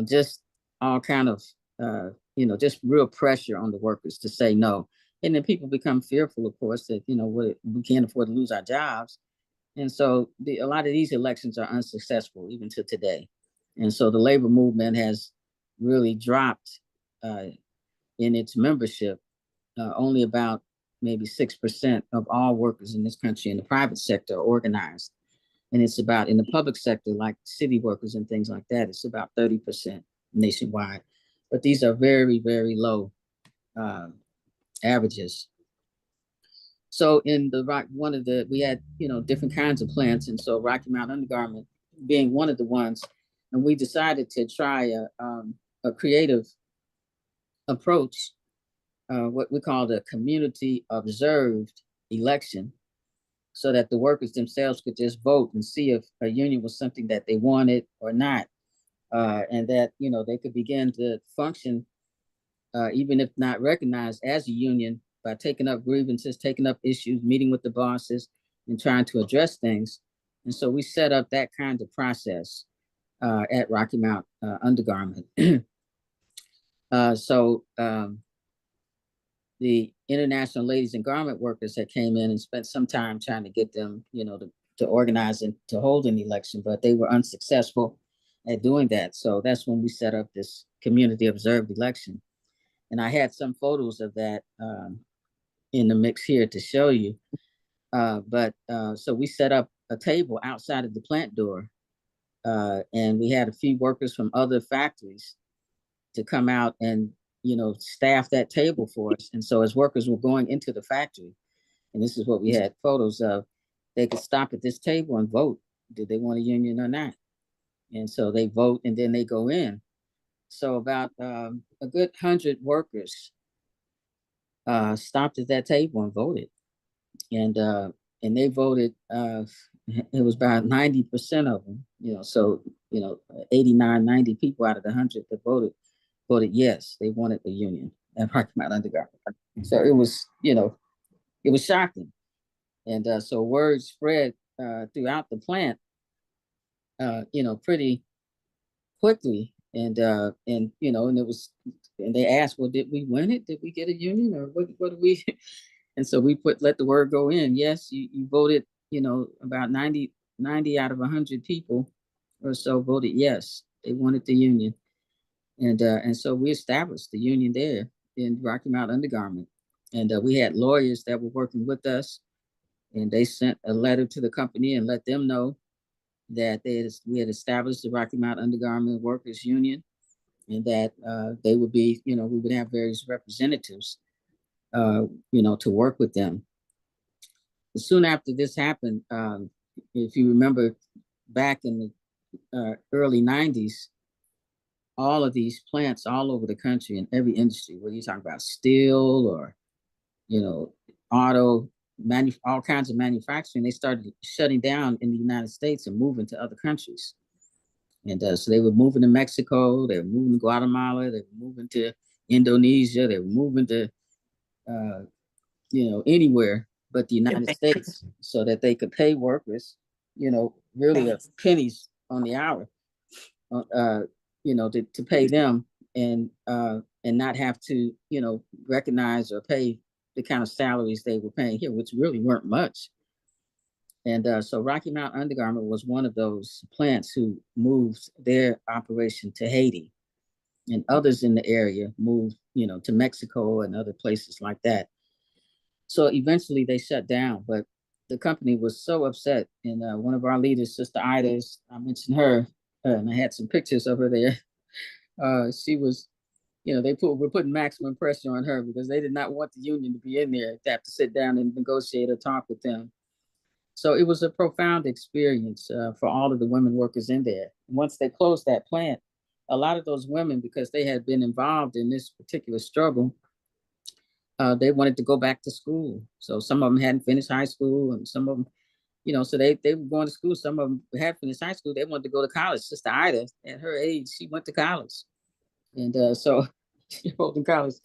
just all kind of, just real pressure on the workers to say no. And then people become fearful, of course, that, we can't afford to lose our jobs. And so a lot of these elections are unsuccessful even to today. And so the labor movement has really dropped in its membership. Only about maybe 6% of all workers in this country in the private sector are organized. And it's about in the public sector, like city workers and things like that, it's about 30% nationwide. But these are very, very low averages. So in the rock, we had, different kinds of plants. And so Rocky Mountain Undergarment being one of the ones, and we decided to try a creative approach, what we called a community observed election, so that the workers themselves could just vote and see if a union was something that they wanted or not. And that, they could begin to function, even if not recognized as a union, by taking up grievances, taking up issues, meeting with the bosses, and trying to address things. And so we set up that kind of process at Rocky Mount Undergarment. The International Ladies and Garment Workers that came in and spent some time trying to get them, to organize and to hold an election, but they were unsuccessful at doing that. So that's when we set up this community observed election. And I had some photos of that in the mix here to show you. So we set up a table outside of the plant door, and we had a few workers from other factories to come out and staff that table for us. And so as workers were going into the factory, and this is what we had photos of, they could stop at this table and vote. Did they want a union or not? And so they vote and then they go in. So about a good 100 workers stopped at that table and voted. And they voted, it was about 90% of them, 89, 90 people out of the 100 that voted yes, they wanted the union at Rocky Mount Undergarment. So it was, it was shocking. And so word spread throughout the plant, pretty quickly. And and it was, and they asked, well, did we win it? Did we get a union, or what did we? And so we let the word go in. Yes, you voted, about 90 out of 100 people or so voted yes, they wanted the union. And so we established the union there in Rocky Mount Undergarment. And we had lawyers that were working with us, and they sent a letter to the company and let them know that we had established the Rocky Mount Undergarment Workers Union, and that they would be, we would have various representatives, to work with them. Soon after this happened, if you remember back in the early 90s, all of these plants all over the country in every industry, whether you're talking about steel or, auto, all kinds of manufacturing, they started shutting down in the United States and moving to other countries. And so they were moving to Mexico, they were moving to Guatemala, they were moving to Indonesia, they were moving to, anywhere but the United States, so that they could pay workers, really pennies on the hour, to pay them, and not have to, recognize or pay the kind of salaries they were paying here, which really weren't much. And so Rocky Mount Undergarment was one of those plants who moved their operation to Haiti, and others in the area moved, to Mexico and other places like that. So eventually they shut down, but the company was so upset. And one of our leaders, Sister Ida, I mentioned her, and I had some pictures of her there. She was, we're putting maximum pressure on her because they did not want the union to be in there to have to sit down and negotiate or talk with them. So it was a profound experience for all of the women workers in there. Once they closed that plant, a lot of those women, because they had been involved in this particular struggle, they wanted to go back to school. So some of them hadn't finished high school, and some of them, so they were going to school. Some of them had finished high school. They wanted to go to college. Sister Ida, at her age, she went to college. And so she enrolled in college.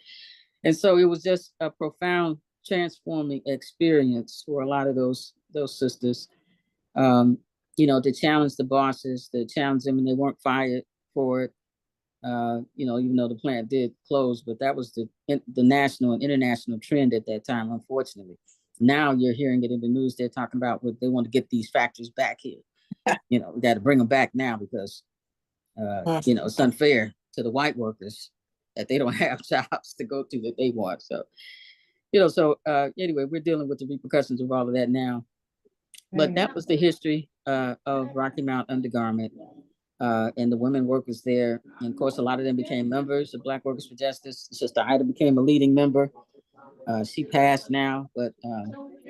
And so it was just a profound transforming experience for a lot of those sisters, to challenge the bosses, to challenge them, and they weren't fired for it. Even though the plant did close, but that was the national and international trend at that time, unfortunately. Now you're hearing it in the news. They're talking about what they want to get these factories back here. We got to bring them back now because, it's unfair to the white workers that they don't have jobs to go to that they want. So, anyway, we're dealing with the repercussions of all of that now. But that was the history of Rocky Mount Undergarment and the women workers there. And of course, a lot of them became members of Black Workers for Justice. Sister Ida became a leading member. She passed now, but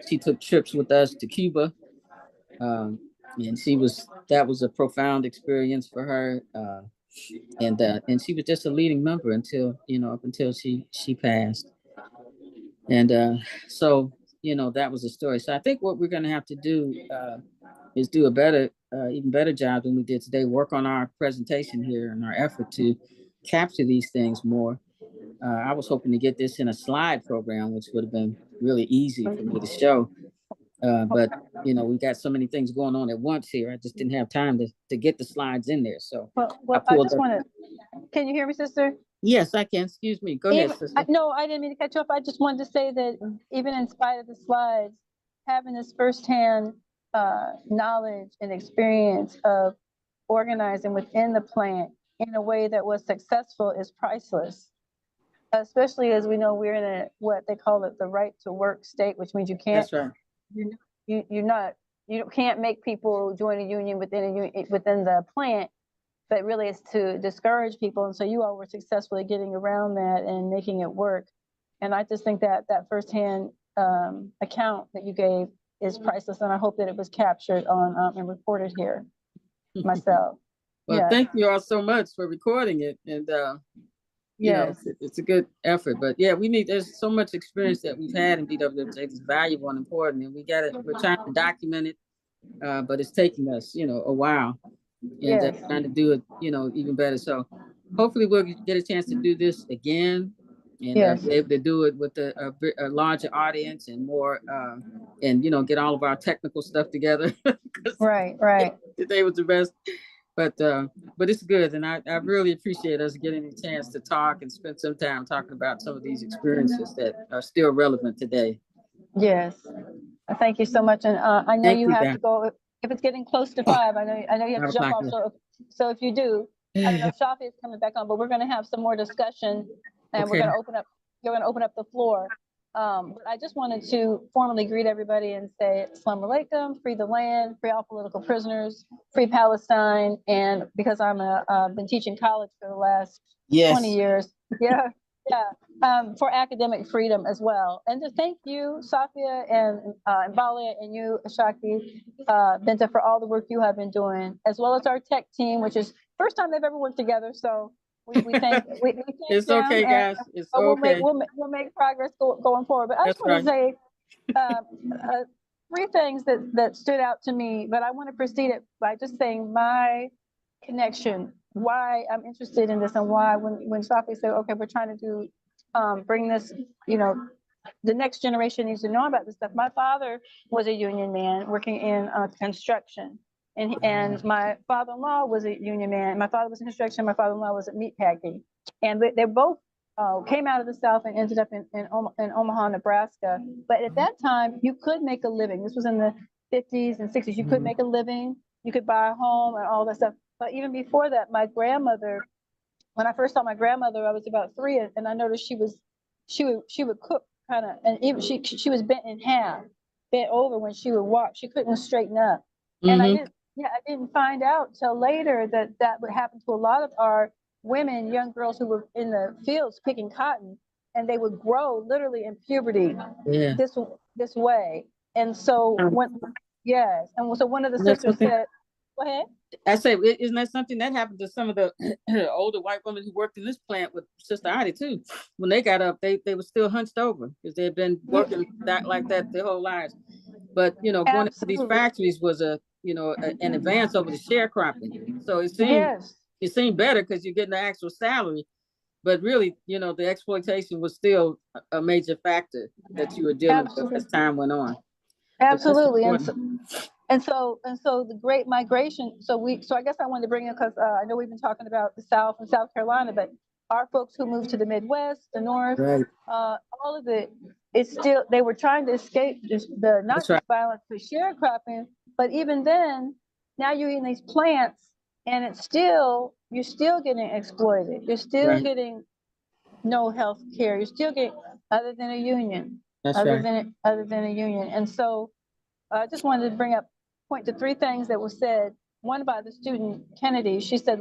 she took trips with us to Cuba. And that was a profound experience for her. And she was just a leading member until she passed. And so, that was the story. So I think what we're going to have to do is do a even better job than we did today, work on our presentation here and our effort to capture these things more. I was hoping to get this in a slide program, which would have been really easy for me to show. But we got so many things going on at once here. I just didn't have time to get the slides in there. So I just want to, can you hear me, sister? Yes, I can. Excuse me. Go ahead, sister. No, I didn't mean to cut you off. I just wanted to say that even in spite of the slides, having this firsthand knowledge and experience of organizing within the plant in a way that was successful is priceless. Especially as we know we're in what they call it, the right to work state, which means you can't. That's right. You can't make people join a union within the plant, but really it's to discourage people. And so you all were successfully getting around that and making it work. And I just think that firsthand account that you gave is priceless. And I hope that it was captured on and recorded here myself. Well, thank you all so much for recording it. And, it's a good effort. But yeah, there's so much experience that we've had in BWJ that's valuable and important. And we're trying to document it, but it's taking us, a while. And trying to do it, even better. So hopefully we'll get a chance to do this again and be able to do it with a larger audience and more, and get all of our technical stuff together. Right. Today was the best, but it's good, and I really appreciate us getting a chance to talk and spend some time talking about some of these experiences that are still relevant today. Yes, thank you so much, and I know you have to go. If it's getting close to 5, I know you have to jump off. So if you do, I don't know if Shafi is coming back on, but we're going to have some more discussion, and we're going to open up. You're going to open up the floor. But I just wanted to formally greet everybody and say Assalamu alaikum, free the land, free all political prisoners, free Palestine, and because I've been teaching college for the last 20 years. For academic freedom as well. And to thank you, Safia and Balia, and you, Ashaki, Binta, for all the work you have been doing, as well as our tech team, which is first time they've ever worked together. So we thank it's them, okay, guys. It's okay. We'll make progress going forward. But I just want to say 3 things that stood out to me, but I want to proceed it by just saying my connection, why I'm interested in this, and why when Safi said, okay, we're trying to do bring this, the next generation needs to know about this stuff. My father was a union man working in construction, and my father-in-law was a union man. My father was in construction. My father-in-law was at meatpacking, and they both came out of the South and ended up in Omaha, Nebraska. But at that time, you could make a living. This was in the 50s and 60s. You could make a living. You could buy a home and all that stuff. But even before that, my grandmother, when I first saw my grandmother, I was about 3, and I noticed she would cook kind of, and even she was bent in half, bent over when she would walk. She couldn't straighten up. And I didn't find out till later that would happen to a lot of our women, young girls who were in the fields picking cotton, and they would grow literally in puberty this way. And so one of the sisters said, go ahead. I say, isn't that something that happened to some of the older white women who worked in this plant with Sister Ida too? When they got up, they were still hunched over because they had been working like that their whole lives. But going into these factories was an advance over the sharecropping. So it seemed better because you're getting the actual salary. But really, the exploitation was still a major factor that you were dealing with as time went on. Absolutely. And so the Great Migration. So I guess I wanted to bring in, because I know we've been talking about the South and South Carolina, but our folks who moved to the Midwest, the North, all of it it's still, they were trying to escape the not just violence, but sharecropping. But even then, now you're eating these plants, and it's still, you're still getting exploited. You're still getting no health care. You're still getting, other than a union, other than a union. And so I just wanted to point to three things that were said. One about the student Kennedy. She said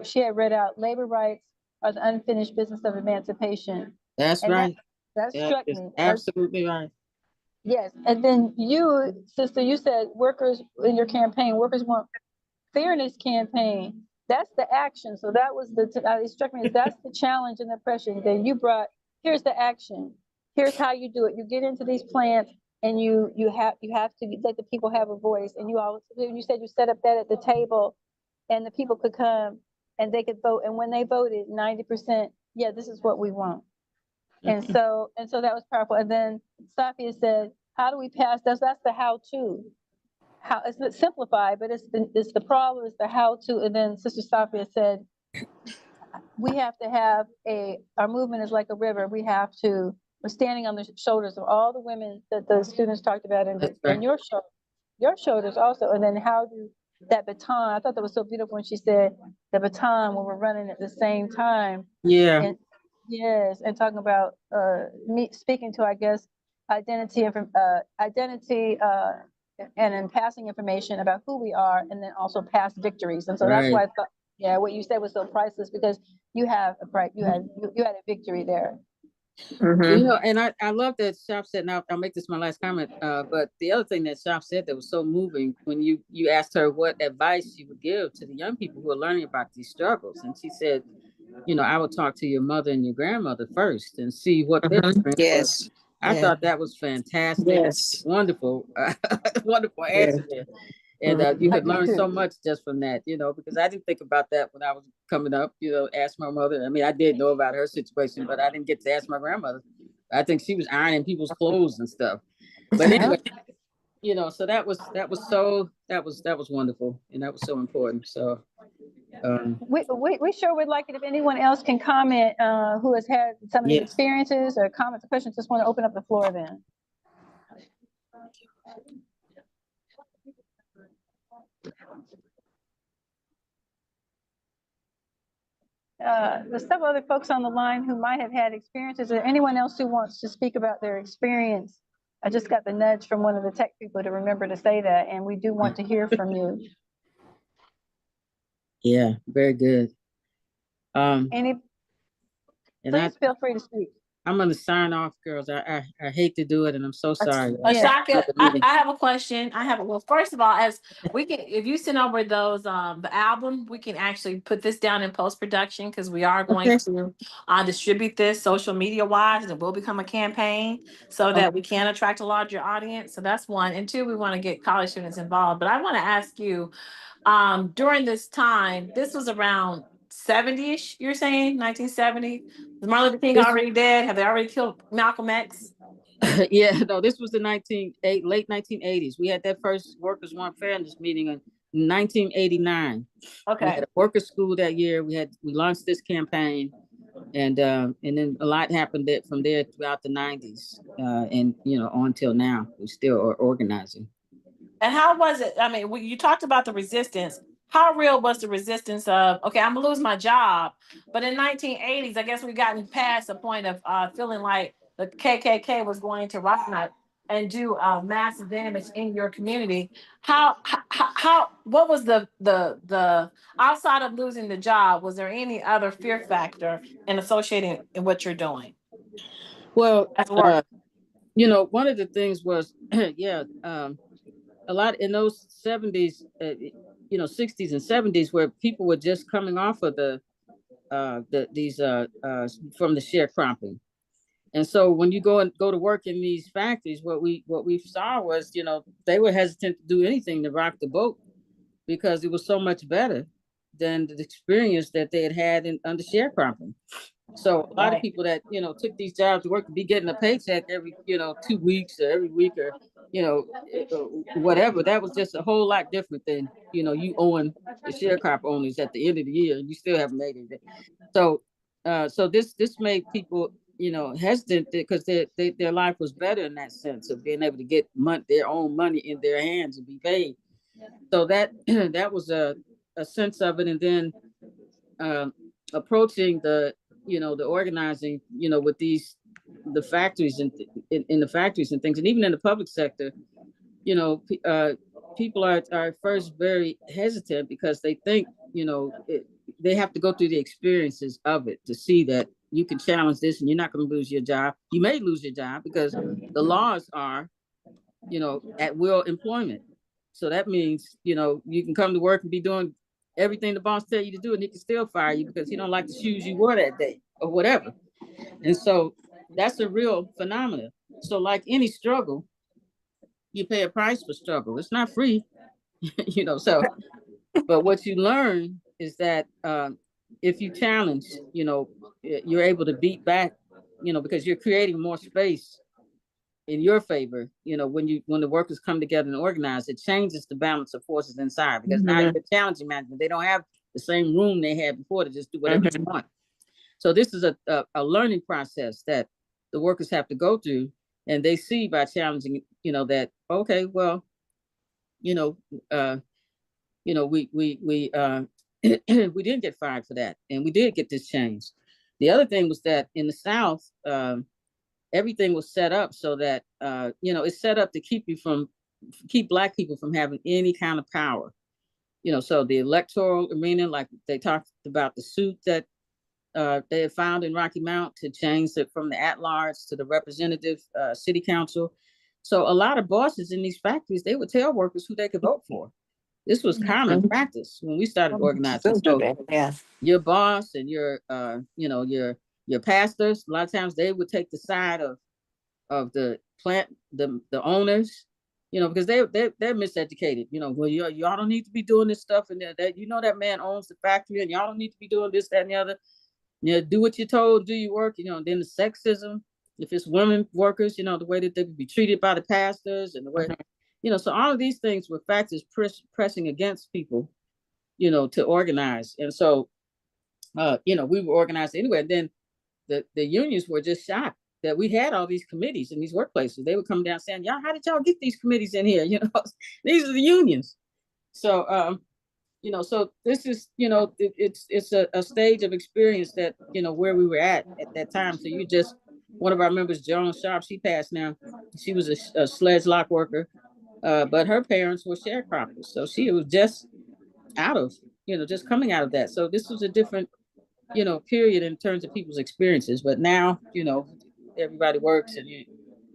she had read out, labor rights are the unfinished business of emancipation. That's right. That struck me. Absolutely right. Yes. And then you, sister, you said workers in your campaign, workers want fairness campaign. That's the action. So that was it struck me as that's the challenge and the pressure that you brought. Here's the action. Here's how you do it. You get into these plants, and you have to let the people have a voice. And you said you set up that at the table, and the people could come and they could vote. And when they voted, 90%, yeah, this is what we want. And so that was powerful. And then Safia said, how do we pass this? That's the how-to. How it's simplified, but it's the problem, it's the how-to. And then Sister Safia said, we have to have our movement is like a river. We're standing on the shoulders of all the women that the students talked about, and your shoulders also. And then how do that baton, I thought that was so beautiful when she said the baton when we're running at the same time. Yeah. And yes, and talking about me speaking to, I guess, identity and in passing information about who we are, and then also past victories. And so that's why I thought, what you said was so priceless, because you had a victory there. You know, and I love that Shop said, now I'll make this my last comment, but the other thing that Shop said that was so moving, when you asked her what advice she would give to the young people who are learning about these struggles, and she said, you know, I would talk to your mother and your grandmother first and see what their experience was. I thought that was fantastic. Yes. Wonderful, wonderful answer there. And you had learned so much just from that, you know, because I didn't think about that when I was coming up, you know, ask my mother. I mean, I did know about her situation, but I didn't get to ask my grandmother. I think she was ironing people's clothes and stuff. But anyway, you know, so that was wonderful, and that was so important. So we sure would like it if anyone else can comment who has had some of these experiences or comments or questions. Just want to open up the floor then. There's several other folks on the line who might have had experiences. Is there anyone else who wants to speak about their experience? I just got the nudge from one of the tech people to remember to say that, and we do want to hear from you. Yeah, very good. Please feel free to speak. I'm going to sign off, girls. I hate to do it, and I'm so sorry. Ashaka, I have a question. Well, first of all, as we can, if you send over those the album, we can actually put this down in post-production, because we are going to distribute this social media wise, and it will become a campaign so that we can attract a larger audience. So that's one. And two, we want to get college students involved. But I want to ask you, during this time, this was around 70-ish, you're saying 1970. Was Martin Luther King already dead? Have they already killed Malcolm X? Yeah, no, this was the late 1980s. We had that first Workers' Want Fairness meeting in 1989. Okay. We had a workers' school that year. We launched this campaign, and then a lot happened from there throughout the 90s, and you know, on till now. We still are organizing. And how was it? I mean, you talked about the resistance. How real was the resistance of, okay, I'm gonna lose my job? But in 1980s, I guess we've gotten past the point of feeling like the KKK was going to riot and do massive damage in your community. What was the outside of losing the job? Was there any other fear factor in associating in what you're doing? Well, you know, one of the things was, a lot in those 70s, you know, 60s and 70s, where people were just coming off of from the sharecropping. And so when you go to work in these factories, what we saw was, you know, they were hesitant to do anything to rock the boat, because it was so much better than the experience that they had under sharecropping. So a lot of people that, you know, took these jobs to work to be getting a paycheck every, you know, 2 weeks or every week, or, you know, whatever. That was just a whole lot different than, you know, you owing the sharecrop owners at the end of the year, and you still haven't made it. So this made people hesitant because their life was better in that sense of being able to get their own money in their hands and be paid. So that that was a sense of it. And then approaching the organizing, with the factories and in the factories and things, and even in the public sector, people are at first very hesitant because they think, they have to go through the experiences of it to see that you can challenge this and you're not going to lose your job. You may lose your job because the laws are, at will employment. So that means, you can come to work and be doing everything the boss tell you to do, and he can still fire you because he don't like the shoes you wore that day or whatever. And so that's a real phenomenon. So like any struggle, you pay a price for struggle. It's not free, so, but what you learn is that if you challenge, you're able to beat back, because you're creating more space in your favor. When the workers come together and organize, it changes the balance of forces inside, because now you're challenging management. They don't have the same room they had before to just do whatever they want. So this is a learning process that the workers have to go through, and they see by challenging, that, okay, well, we we didn't get fired for that, and we did get this change. The other thing was that in the South, everything was set up so that it's set up to keep Black people from having any kind of power. So the electoral arena, like they talked about the suit that they had found in Rocky Mount to change it from the at-large to the representative city council. So a lot of bosses in these factories, they would tell workers who they could vote for. This was common practice when we started organizing. So your boss and your pastors, a lot of times they would take the side of the plant, the owners, because they're miseducated. Well, y'all don't need to be doing this stuff, and that that man owns the factory, and y'all don't need to be doing this, that, and the other. Do what you're told, do your work. Then the sexism, if it's women workers, the way that they would be treated by the pastors, and the way, so all of these things were factors pressing against people, to organize. And so, we were organized anyway. And then the unions were just shocked that we had all these committees in these workplaces. They would come down saying, y'all, how did y'all get these committees in here? These are the unions. So, so this is, it's a stage of experience that, where we were at that time. So one of our members, Joan Sharp, she passed now. She was a sledge lock worker, but her parents were sharecroppers. So she was just out of, just coming out of that. So this was a different, period in terms of people's experiences. But now, everybody works, and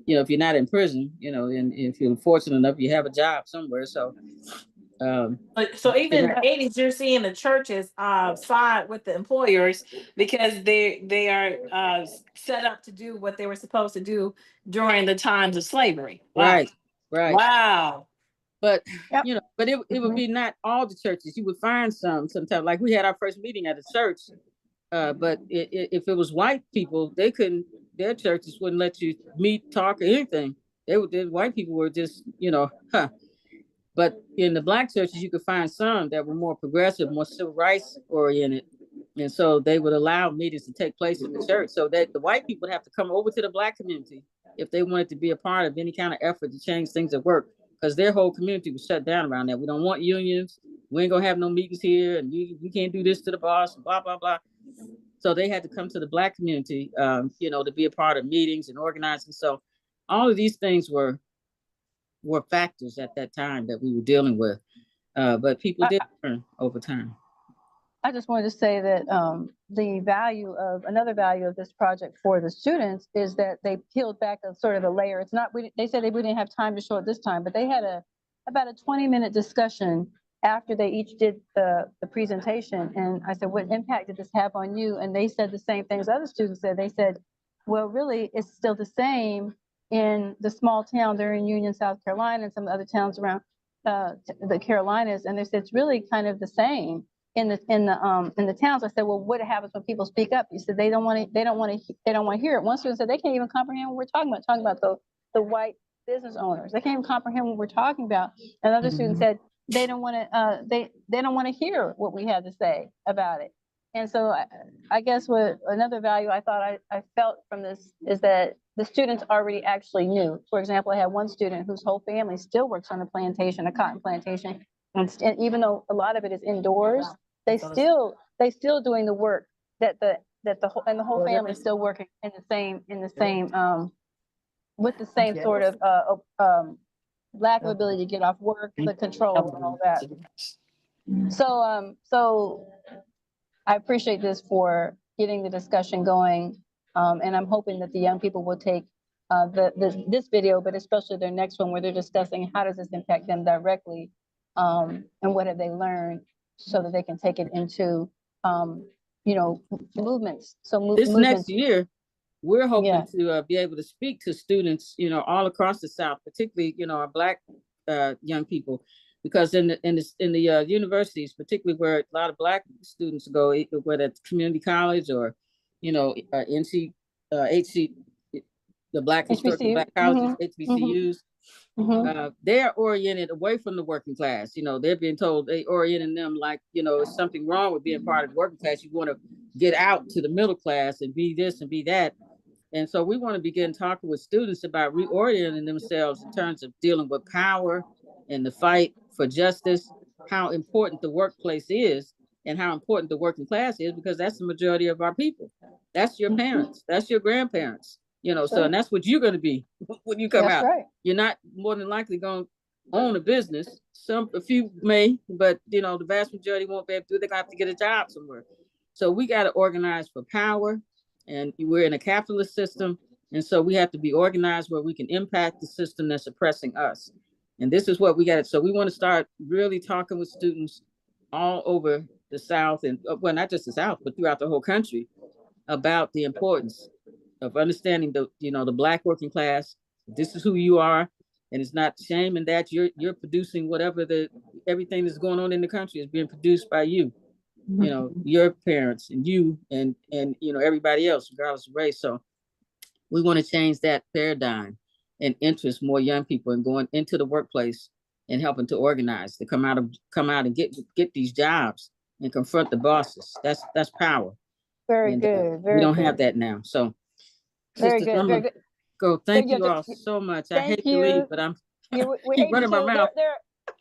if you're not in prison, and if you're fortunate enough, you have a job somewhere. So so even in the 80s, you're seeing the churches side with the employers because they are set up to do what they were supposed to do during the times of slavery. Wow. Right. Wow. But but it would be not all the churches. You would find sometimes, like we had our first meeting at a church, but if it was white people, their churches wouldn't let you meet, talk, or anything. The white people were just, But in the Black churches, you could find some that were more progressive, more civil rights oriented. And so they would allow meetings to take place in the church, so that the white people would have to come over to the Black community if they wanted to be a part of any kind of effort to change things at work, because their whole community was shut down around that. We don't want unions. We ain't gonna have no meetings here, and you can't do this to the boss, blah, blah, blah. So they had to come to the Black community, to be a part of meetings and organizing. So all of these things were factors at that time that we were dealing with, but people did learn over time. I just wanted to say that another value of this project for the students is that they peeled back a sort of a layer. It's not, they said we didn't have time to show it this time, but they had about a 20-minute discussion after they each did the presentation. And I said, what impact did this have on you? And they said the same things other students said. They said, well, really, it's still the same in the small town. They're in Union, South Carolina, and some other towns around the Carolinas. And they said, it's really kind of the same in the towns. I said, well, what happens when people speak up? You said they don't want to hear it. One student said they can't even comprehend what we're talking about the white business owners. They can't even comprehend what we're talking about. Another student said they don't want to hear what we had to say about it. And so I guess what another value I thought I felt from this is that the students already actually knew. For example, I had one student whose whole family still works on a plantation, a cotton plantation. And even though a lot of it is indoors, they still doing the work that the whole family is still working in the same with the same sort of lack of ability to get off work, the control and all that. So I appreciate this for getting the discussion going. And I'm hoping that the young people will take this video, but especially their next one where they're discussing how does this impact them directly, and what have they learned, so that they can take it into movements. So this movements. next year, we're hoping to be able to speak to students, all across the South, particularly, our Black young people, because in the universities, particularly where a lot of Black students go, whether it's community college or, NC, HC, the Black historical Black colleges, HBCUs, they're oriented away from the working class. They're being told they orienting them like, it's something wrong with being part of the working class. You want to get out to the middle class and be this and be that. And so we want to begin talking with students about reorienting themselves in terms of dealing with power and the fight for justice, how important the workplace is and how important the working class is, because that's the majority of our people. That's your parents, that's your grandparents, so, and that's what you're going to be when you come out. Right. You're not more than likely going to own a business. A few may, but the vast majority won't be able to do it. They're going to have to get a job somewhere. So we got to organize for power. And we're in a capitalist system. And so we have to be organized where we can impact the system that's oppressing us. And this is what we got. So we want to start really talking with students all over the South, and well, not just the South, but throughout the whole country, about the importance of understanding the Black working class. This is who you are. And it's not shame in that you're producing whatever everything that's going on in the country is being produced by you. Your parents and you and everybody else, regardless of race. So we want to change that paradigm and interest more young people in going into the workplace and helping to organize, to come out and get these jobs and confront the bosses. That's power. Very good. We don't have that now. So very good. Very good. Go. Thank you all so much. I hate to leave, but I'm keep running my mouth.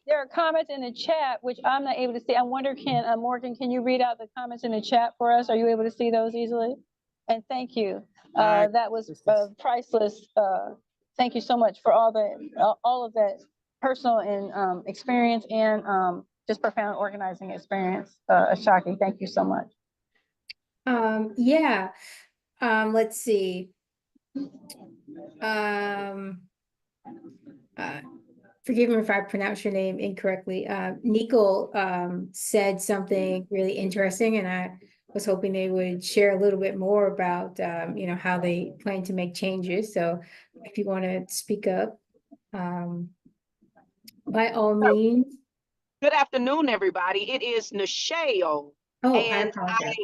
There are comments in the chat, which I'm not able to see. I wonder, Morgan, can you read out the comments in the chat for us? Are you able to see those easily? And thank you. That was priceless. Thank you so much for all of that personal and experience and just profound organizing experience. Ashaki, thank you so much. Let's see. Forgive me if I pronounce your name incorrectly. Nico said something really interesting, and I was hoping they would share a little bit more about how they plan to make changes. So if you want to speak up, by all means. Good afternoon, everybody. It is Nichelle. Oh, I apologize.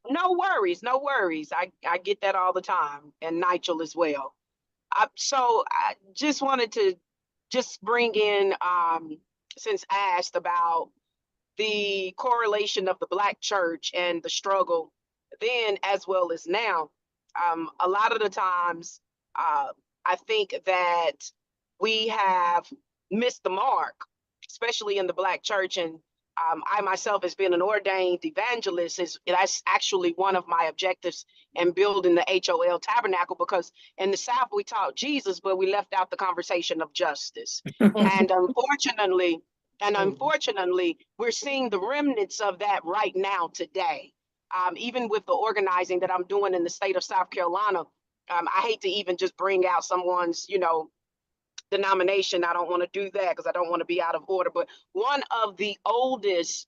No worries. I get that all the time, and Nigel as well. So I just wanted to bring in, since asked about the correlation of the Black church and the struggle then as well as now. A lot of the times, I think that we have missed the mark, especially in the Black church. And I myself, as being an ordained evangelist, that's actually one of my objectives in building the HOL Tabernacle, because in the South we taught Jesus, but we left out the conversation of justice. And unfortunately, we're seeing the remnants of that right now today. Even with the organizing that I'm doing in the state of South Carolina, I hate to even just bring out someone's, denomination. I don't want to do that because I don't want to be out of order. But one of the oldest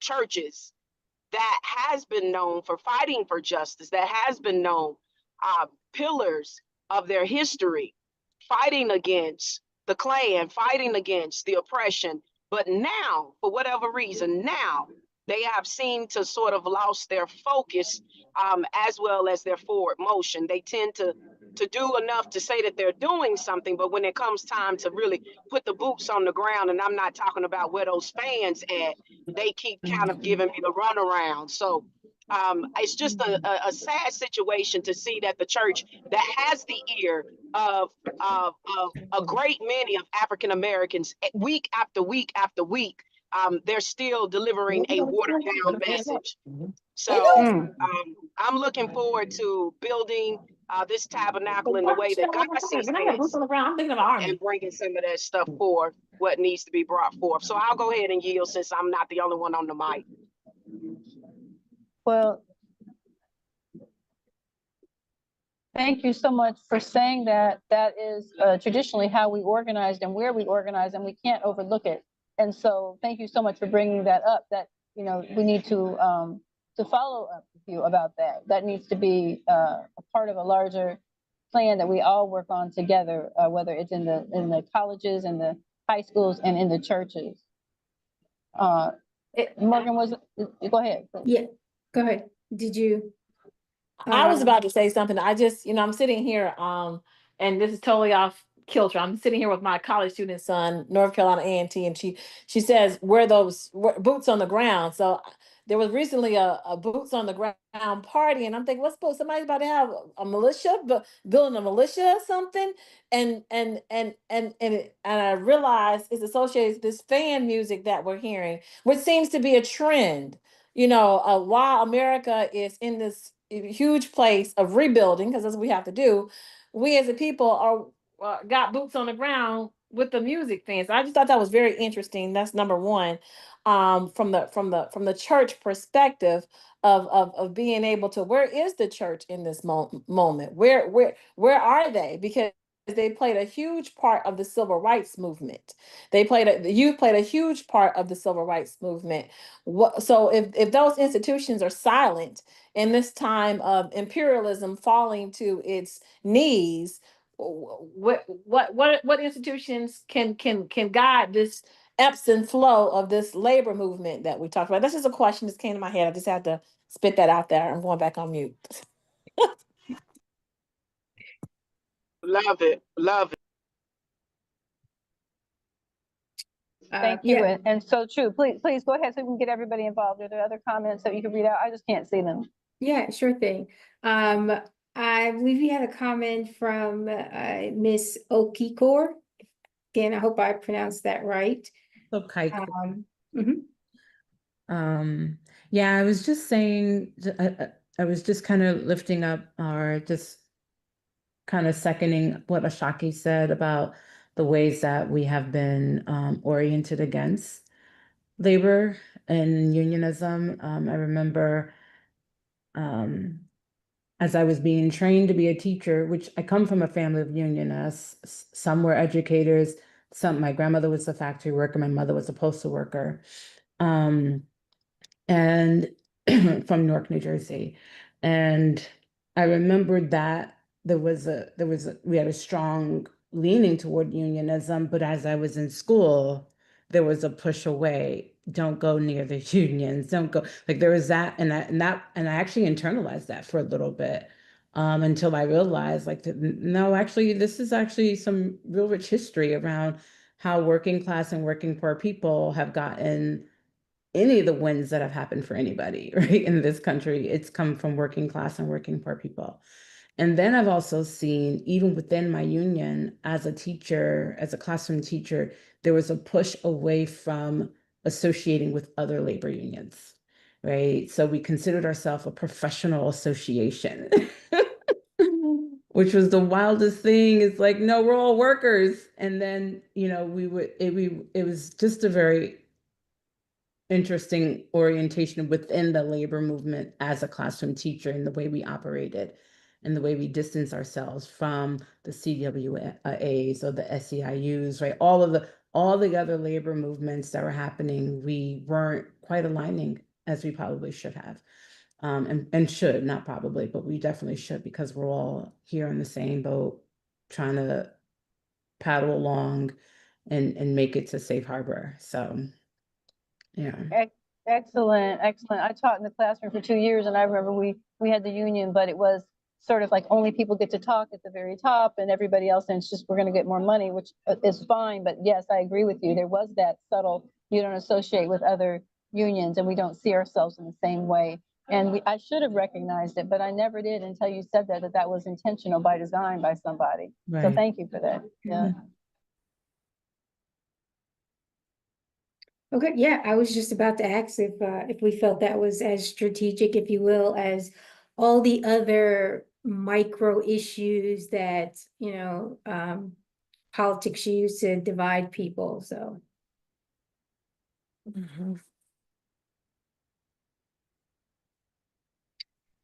churches that has been known for fighting for justice, that has been known pillars of their history, fighting against the Klan, fighting against the oppression. But now, for whatever reason, now they have seemed to sort of lost their focus, as well as their forward motion. They tend to do enough to say that they're doing something, but when it comes time to really put the boots on the ground, and I'm not talking about where those fans at, they keep kind of giving me the runaround. So it's just a sad situation to see that the church that has the ear of a great many of African Americans, week after week after week, they're still delivering a watered down message. So I'm looking forward to building this tabernacle in the way that God sees fit, and bringing some of that stuff forth, what needs to be brought forth. So I'll go ahead and yield, since I'm not the only one on the mic. Well, thank you so much for saying that. That is traditionally how we organized and where we organized, and we can't overlook it. And so thank you so much for bringing that up, that, you know, we need to follow up with you about that. That needs to be a part of a larger plan that we all work on together, whether it's in the colleges and the high schools and in the churches. Morgan, go ahead. Yeah, go ahead. Did you? I was about to say something. I just, I'm sitting here, and this is totally off kilter. I'm sitting here with my college student son, North Carolina A&T, and she says, wear those boots on the ground. So there was recently a boots on the ground party, and I'm thinking, what's supposed, somebody's about to have a militia, but building a militia or something, and I realized it's associated with this fan music that we're hearing, which seems to be a trend. While America is in this huge place of rebuilding, because that's what we have to do, we as a people are got boots on the ground with the music fans. I just thought that was very interesting. That's number one. From the church perspective of being able to, where is the church in this moment? Where are they? Because they played a huge part of the civil rights movement. The youth played a huge part of the civil rights movement. So if those institutions are silent in this time of imperialism falling to its knees, what institutions can guide this ebbs and flow of this labor movement that we talked about? That's just a question that came to my head. I just had to spit that out there. I'm going back on mute. Love it. Love it. Thank you. And so true. Please go ahead so we can get everybody involved. Are there other comments that you can read out? I just can't see them. Yeah, sure thing. I believe you had a comment from Miss Okikor. Again, I hope I pronounced that right. Okay. Mhm. Yeah, I was just saying, I was just kind of lifting up, or just kind of seconding what Ashaki said about the ways that we have been oriented against labor and unionism. I remember as I was being trained to be a teacher, which I come from a family of unionists, some were educators, my grandmother was a factory worker, my mother was a postal worker. And from Newark, New Jersey. And I remembered that we had a strong leaning toward unionism, but as I was in school, there was a push away. Don't go near the unions. Don't go. Like there was that, and I actually internalized that for a little bit, until I realized, like, no, actually, this is actually some real rich history around how working class and working poor people have gotten any of the wins that have happened for anybody, right, in this country. It's come from working class and working poor people. And then I've also seen, even within my union, as a teacher, as a classroom teacher, there was a push away from associating with other labor unions, right? So we considered ourselves a professional association, which was the wildest thing. It's like, no, we're all workers. And then, it was just a very interesting orientation within the labor movement as a classroom teacher, and the way we operated and the way we distance ourselves from the CWAs or the SEIUs, right? All the other labor movements that were happening, we weren't quite aligning as we probably should have. And should, not probably, but we definitely should, because we're all here in the same boat trying to paddle along and make it to safe harbor. So yeah. Excellent, excellent. I taught in the classroom for 2 years, and I remember we had the union, but it was sort of like only people get to talk at the very top, and everybody else, and it's just we're going to get more money, which is fine. But yes, I agree with you. There was that subtle, you don't associate with other unions, and we don't see ourselves in the same way. And I should have recognized it, but I never did until you said that was intentional by design by somebody. So Right. thank you for that. Yeah. Okay, yeah, I was just about to ask if we felt that was as strategic, if you will, as all the other micro issues that, politics use to divide people, so.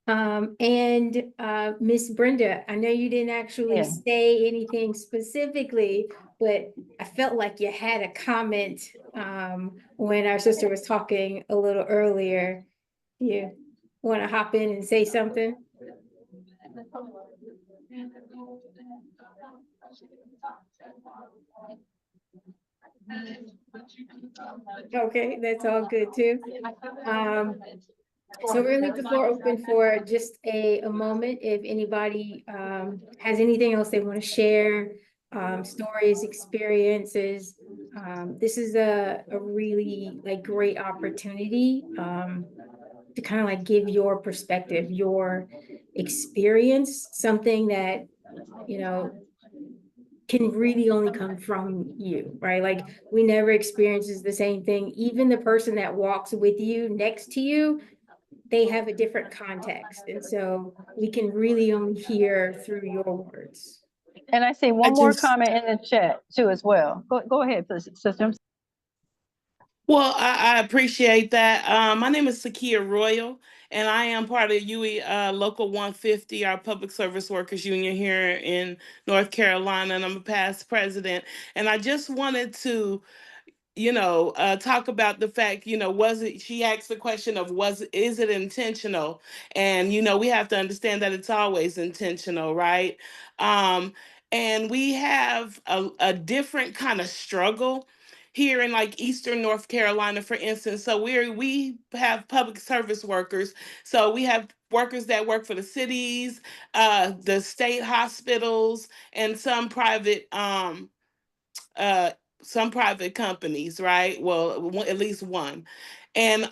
And Miss Brenda, I know you didn't actually Yeah. say anything specifically, but I felt like you had a comment when our sister was talking a little earlier. You want to hop in and say something? Okay, that's all good too. So we're gonna leave the floor open for just a moment. If anybody has anything else they want to share, stories, experiences. This is a really like great opportunity to kind of like give your perspective, your experience, something that, can really only come from you, right? Like we never experiences the same thing. Even the person that walks with you next to you, they have a different context. And so we can really only hear through your words. And I see one more comment in the chat too as well. Go ahead, please, sister. Well, I appreciate that. My name is Sakia Royal, and I am part of UE Local 150, our Public Service Workers Union here in North Carolina, and I'm a past president. And I just wanted to talk about the fact, was it, she asked the question of, is it intentional? And, we have to understand that it's always intentional, right? And we have a different kind of struggle here in like Eastern North Carolina, for instance. So we have public service workers. So we have workers that work for the cities, the state hospitals, and uh, some private companies, right? Well, at least one. And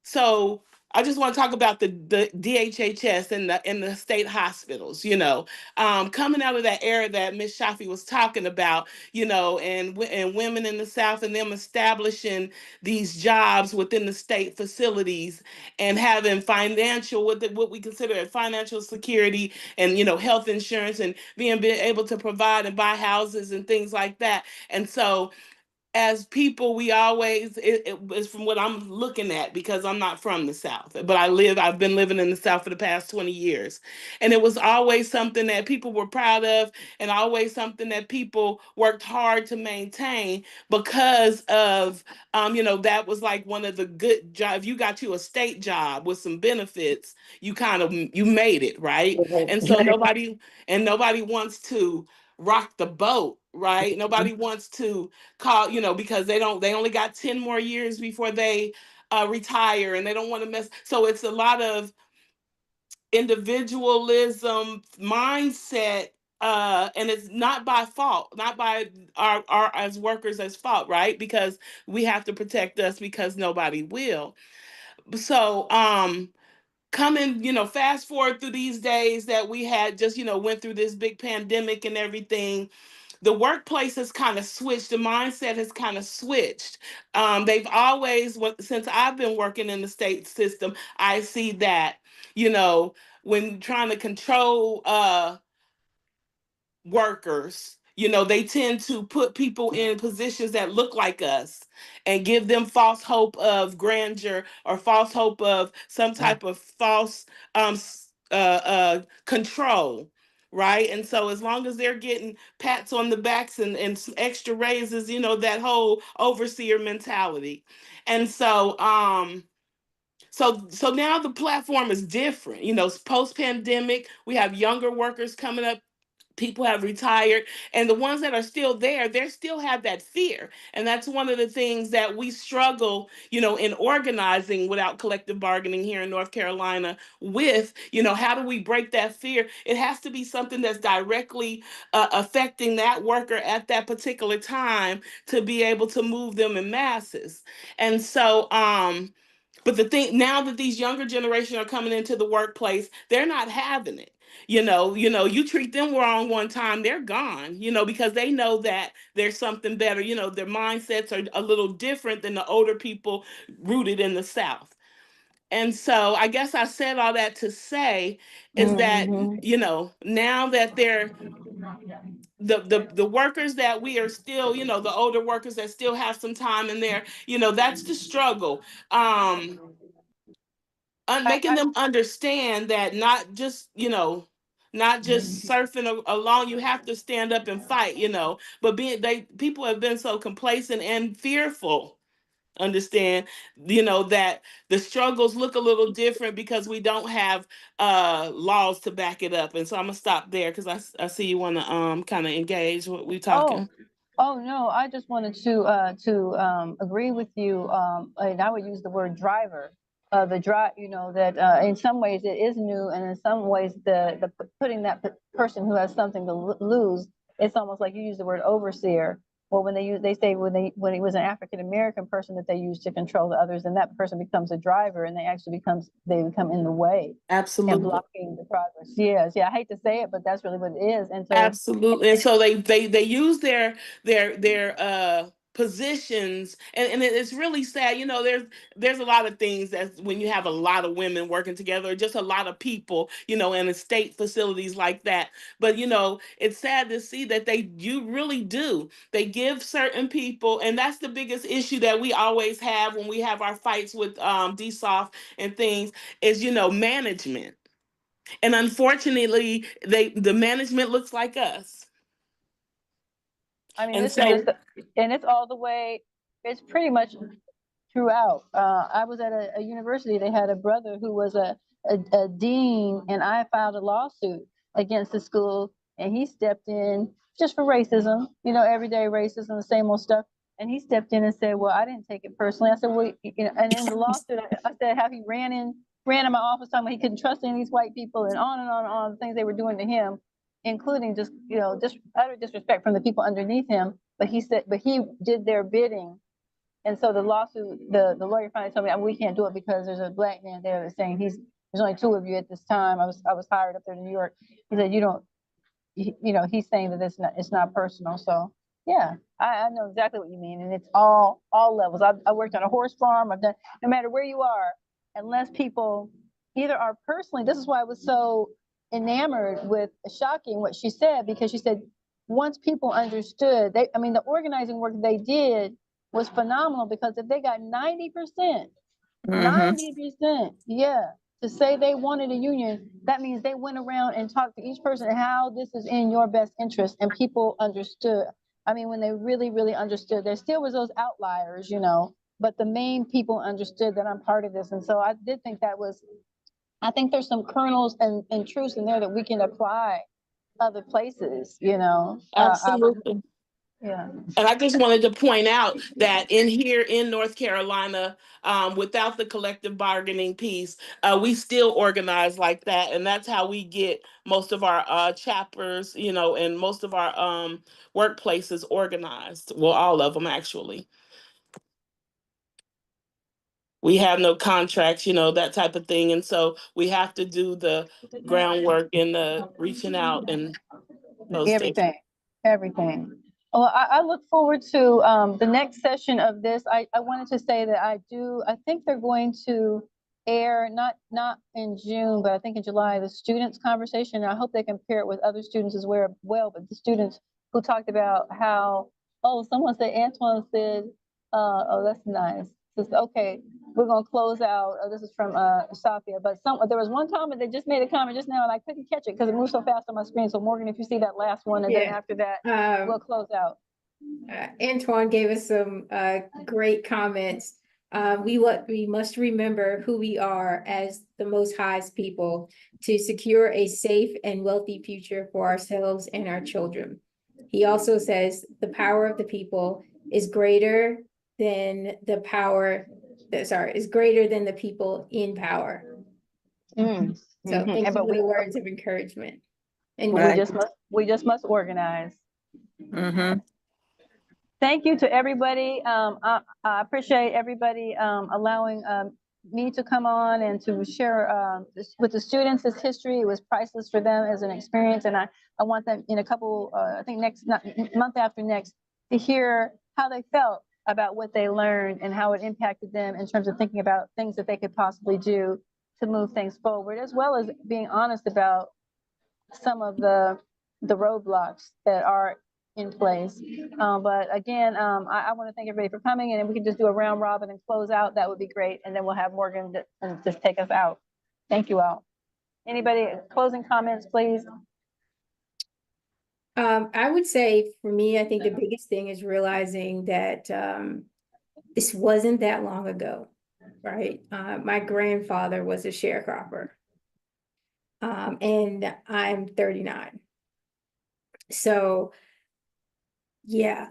so I just want to talk about the DHHS and the state hospitals, coming out of that era that Miss Shafi was talking about, and women in the South and them establishing these jobs within the state facilities and having what we consider a financial security and, health insurance and being able to provide and buy houses and things like that. And so as people, we always, it's from what I'm looking at, because I'm not from the South, but I've been living in the South for the past 20 years. And it was always something that people were proud of, and always something that people worked hard to maintain because of, that was like one of the good jobs. If you got you a state job with some benefits, you made it, right? And so nobody wants to rock the boat, right? Nobody wants to call, because they only got 10 more years before they retire, and they don't want to mess. So it's a lot of individualism mindset, and it's not by fault, not by our as workers as fault, right? Because we have to protect us, because nobody will. So coming, fast forward through these days that we had just, went through this big pandemic and everything, the workplace has kind of switched. The mindset has kind of switched. They've always, since I've been working in the state system, I see that, when trying to control workers, they tend to put people in positions that look like us and give them false hope of grandeur or false hope of some type of false control, right? And so as long as they're getting pats on the backs and some extra raises, that whole overseer mentality. And so now the platform is different. Post pandemic, we have younger workers coming up People have retired, and the ones that are still there, they still have that fear. And that's one of the things that we struggle, in organizing without collective bargaining here in North Carolina with, how do we break that fear? It has to be something that's directly affecting that worker at that particular time to be able to move them in masses. And so, but the thing now that these younger generation are coming into the workplace, they're not having it. You treat them wrong one time, they're gone, because they know that there's something better. Their mindsets are a little different than the older people rooted in the South. And so I guess I said all that to say is that, now that they're the workers that we are still, the older workers that still have some time in there, that's the struggle. Making them understand that not just surfing along, you have to stand up and fight, but people have been so complacent and fearful, understand, that the struggles look a little different because we don't have laws to back it up. And so I'm gonna stop there because I see you want to kind of engage what we talking. Oh no, I just wanted to agree with you. And I would use the word driver. The drive, that in some ways it is new, and in some ways the putting that person who has something to lose, it's almost like you use the word overseer. Well, when they say when it was an African American person that they use to control the others, and that person becomes a driver, and they become in the way. Absolutely. And blocking the progress. Yes, yeah. I hate to say it, but that's really what it is. And so absolutely. And so they use their positions, and it's really sad. There's a lot of things that when you have a lot of women working together, just a lot of people, in estate facilities like that. But it's sad to see that you really do. They give certain people, and that's the biggest issue that we always have when we have our fights with DSOF and things is management. And unfortunately, the management looks like us. I mean, it's all the way. It's pretty much throughout. I was at a university. They had a brother who was a dean, and I filed a lawsuit against the school, and he stepped in just for racism. Everyday racism, the same old stuff. And he stepped in and said, "Well, I didn't take it personally." I said, "Well," and in the lawsuit, I said how he ran in my office talking about he couldn't trust any of these white people, and on and on and on, the things they were doing to him, including just utter disrespect from the people underneath him. But he did their bidding. And so the lawsuit, the lawyer finally told me, we can't do it because there's a black man there that's saying there's only two of you at this time. I was hired up there in New York. He said, he's saying that it's not personal. So yeah, I know exactly what you mean. And it's all levels. I worked on a horse farm. I've done, no matter where you are, unless people either are personally, this is why I was so enamored with shocking what she said, because she said, once people understood, the organizing work they did was phenomenal, because if they got 90%, 90%, yeah, to say they wanted a union, that means they went around and talked to each person how this is in your best interest, and people understood. When they really, really understood, there still was those outliers, but the main people understood that I'm part of this. And so I did think I think there's some kernels and truths in there that we can apply other places, Absolutely. Yeah. And I just wanted to point out that here in North Carolina, without the collective bargaining piece, we still organize like that. And that's how we get most of our chapters, and most of our workplaces organized. Well, all of them, actually. We have no contracts, that type of thing. And so we have to do the groundwork and the reaching out and those Everything. things. Everything. Well, I look forward to the next session of this. I wanted to say that I think they're going to air, not in June, but I think in July, the students' conversation. I hope they can pair it with other students as well, but the students who talked about how, someone said, Antoine said, that's nice. Okay, we're gonna close out. This is from Safia, but there was one comment that just made a comment just now, and I couldn't catch it because it moved so fast on my screen. So Morgan, if you see that last one, and then after that, we'll close out. Antoine gave us some great comments. We must remember who we are as the Most High's people to secure a safe and wealthy future for ourselves and our children. He also says the power of the people is greater than the people in power. Mm. So Mhm. thank you But for the words of encouragement. And we just must organize. Mm-hmm. Thank you to everybody. I appreciate everybody allowing me to come on and to share with the students this history. It was priceless for them as an experience, and I want them in a couple, I think month after next, to hear how they felt about what they learned and how it impacted them in terms of thinking about things that they could possibly do to move things forward, as well as being honest about some of the roadblocks that are in place. But again, I want to thank everybody for coming, and if we can just do a round robin and close out, that would be great. And then we'll have Morgan just take us out. Thank you all. Anybody closing comments, please? I would say for me, I think the biggest thing is realizing that this wasn't that long ago, right? My grandfather was a sharecropper, and I'm 39. So, yeah.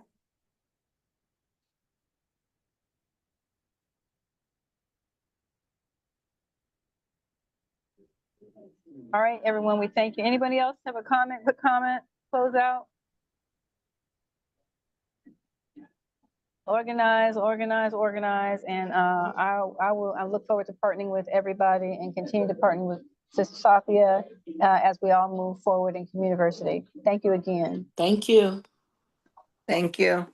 All right, everyone, we thank you. Anybody else have a comment, quick comment, close out? Organize, and I look forward to partnering with everybody and continue to partner with Sister Safia as we all move forward in community. Thank you again. Thank you. Thank you.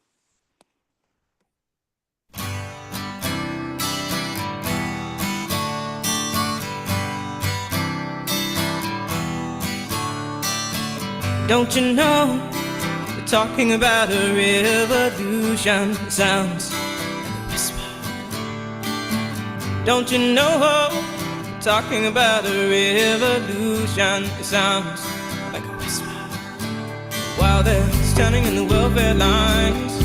Don't you know, we're talking about a revolution. It sounds like a whisper. Don't you know, we're talking about a revolution. It sounds like a whisper. While they're standing in the welfare lines,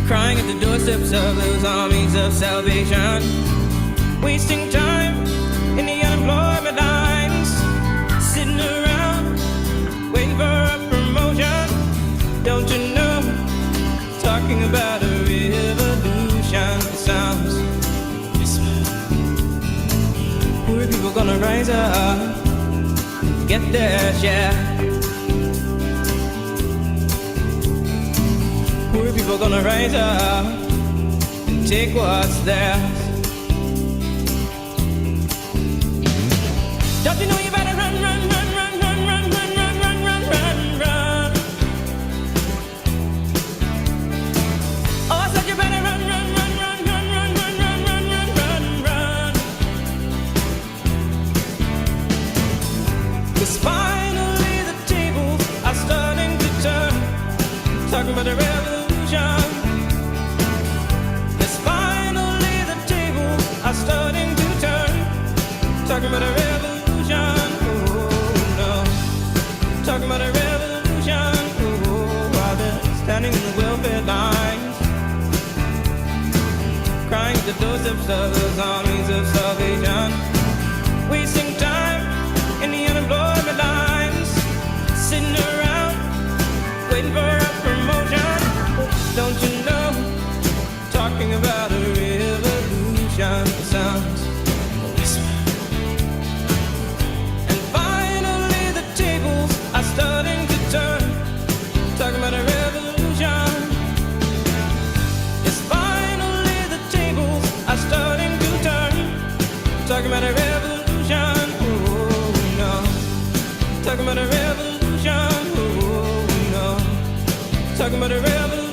crying at the doorsteps of those armies of salvation, wasting time in the unemployment lines, sitting around waiting for a promotion. Don't you know, talking about a revolution. It sounds like a whisper. Poor people gonna rise up and get their share. Poor people gonna rise up and take what's theirs. Don't you know you better run, run, run, run, run, run, run, run, run, run, run, run. Oh, I said you better run, run, run, run, run, run, run, run, run, run, run, run. 'Cause finally the tables are starting to turn, talking about a revolution. 'Cause finally the tables are starting to turn, talking about a revolution. Oh no, talking about a revolution. Oh, while they're standing in the welfare lines, crying at the doorsteps of those armies of salvation, wasting time in the unemployment lines, sitting around waiting for a promotion. Don't you know, talking about a revolution. It sounds like a whisper. And finally the tables are starting to turn, talking about a revolution. Yes, finally the tables are starting to turn, talking about a revolution. Oh no, talking about a revolution. Oh no, talking about a revolution.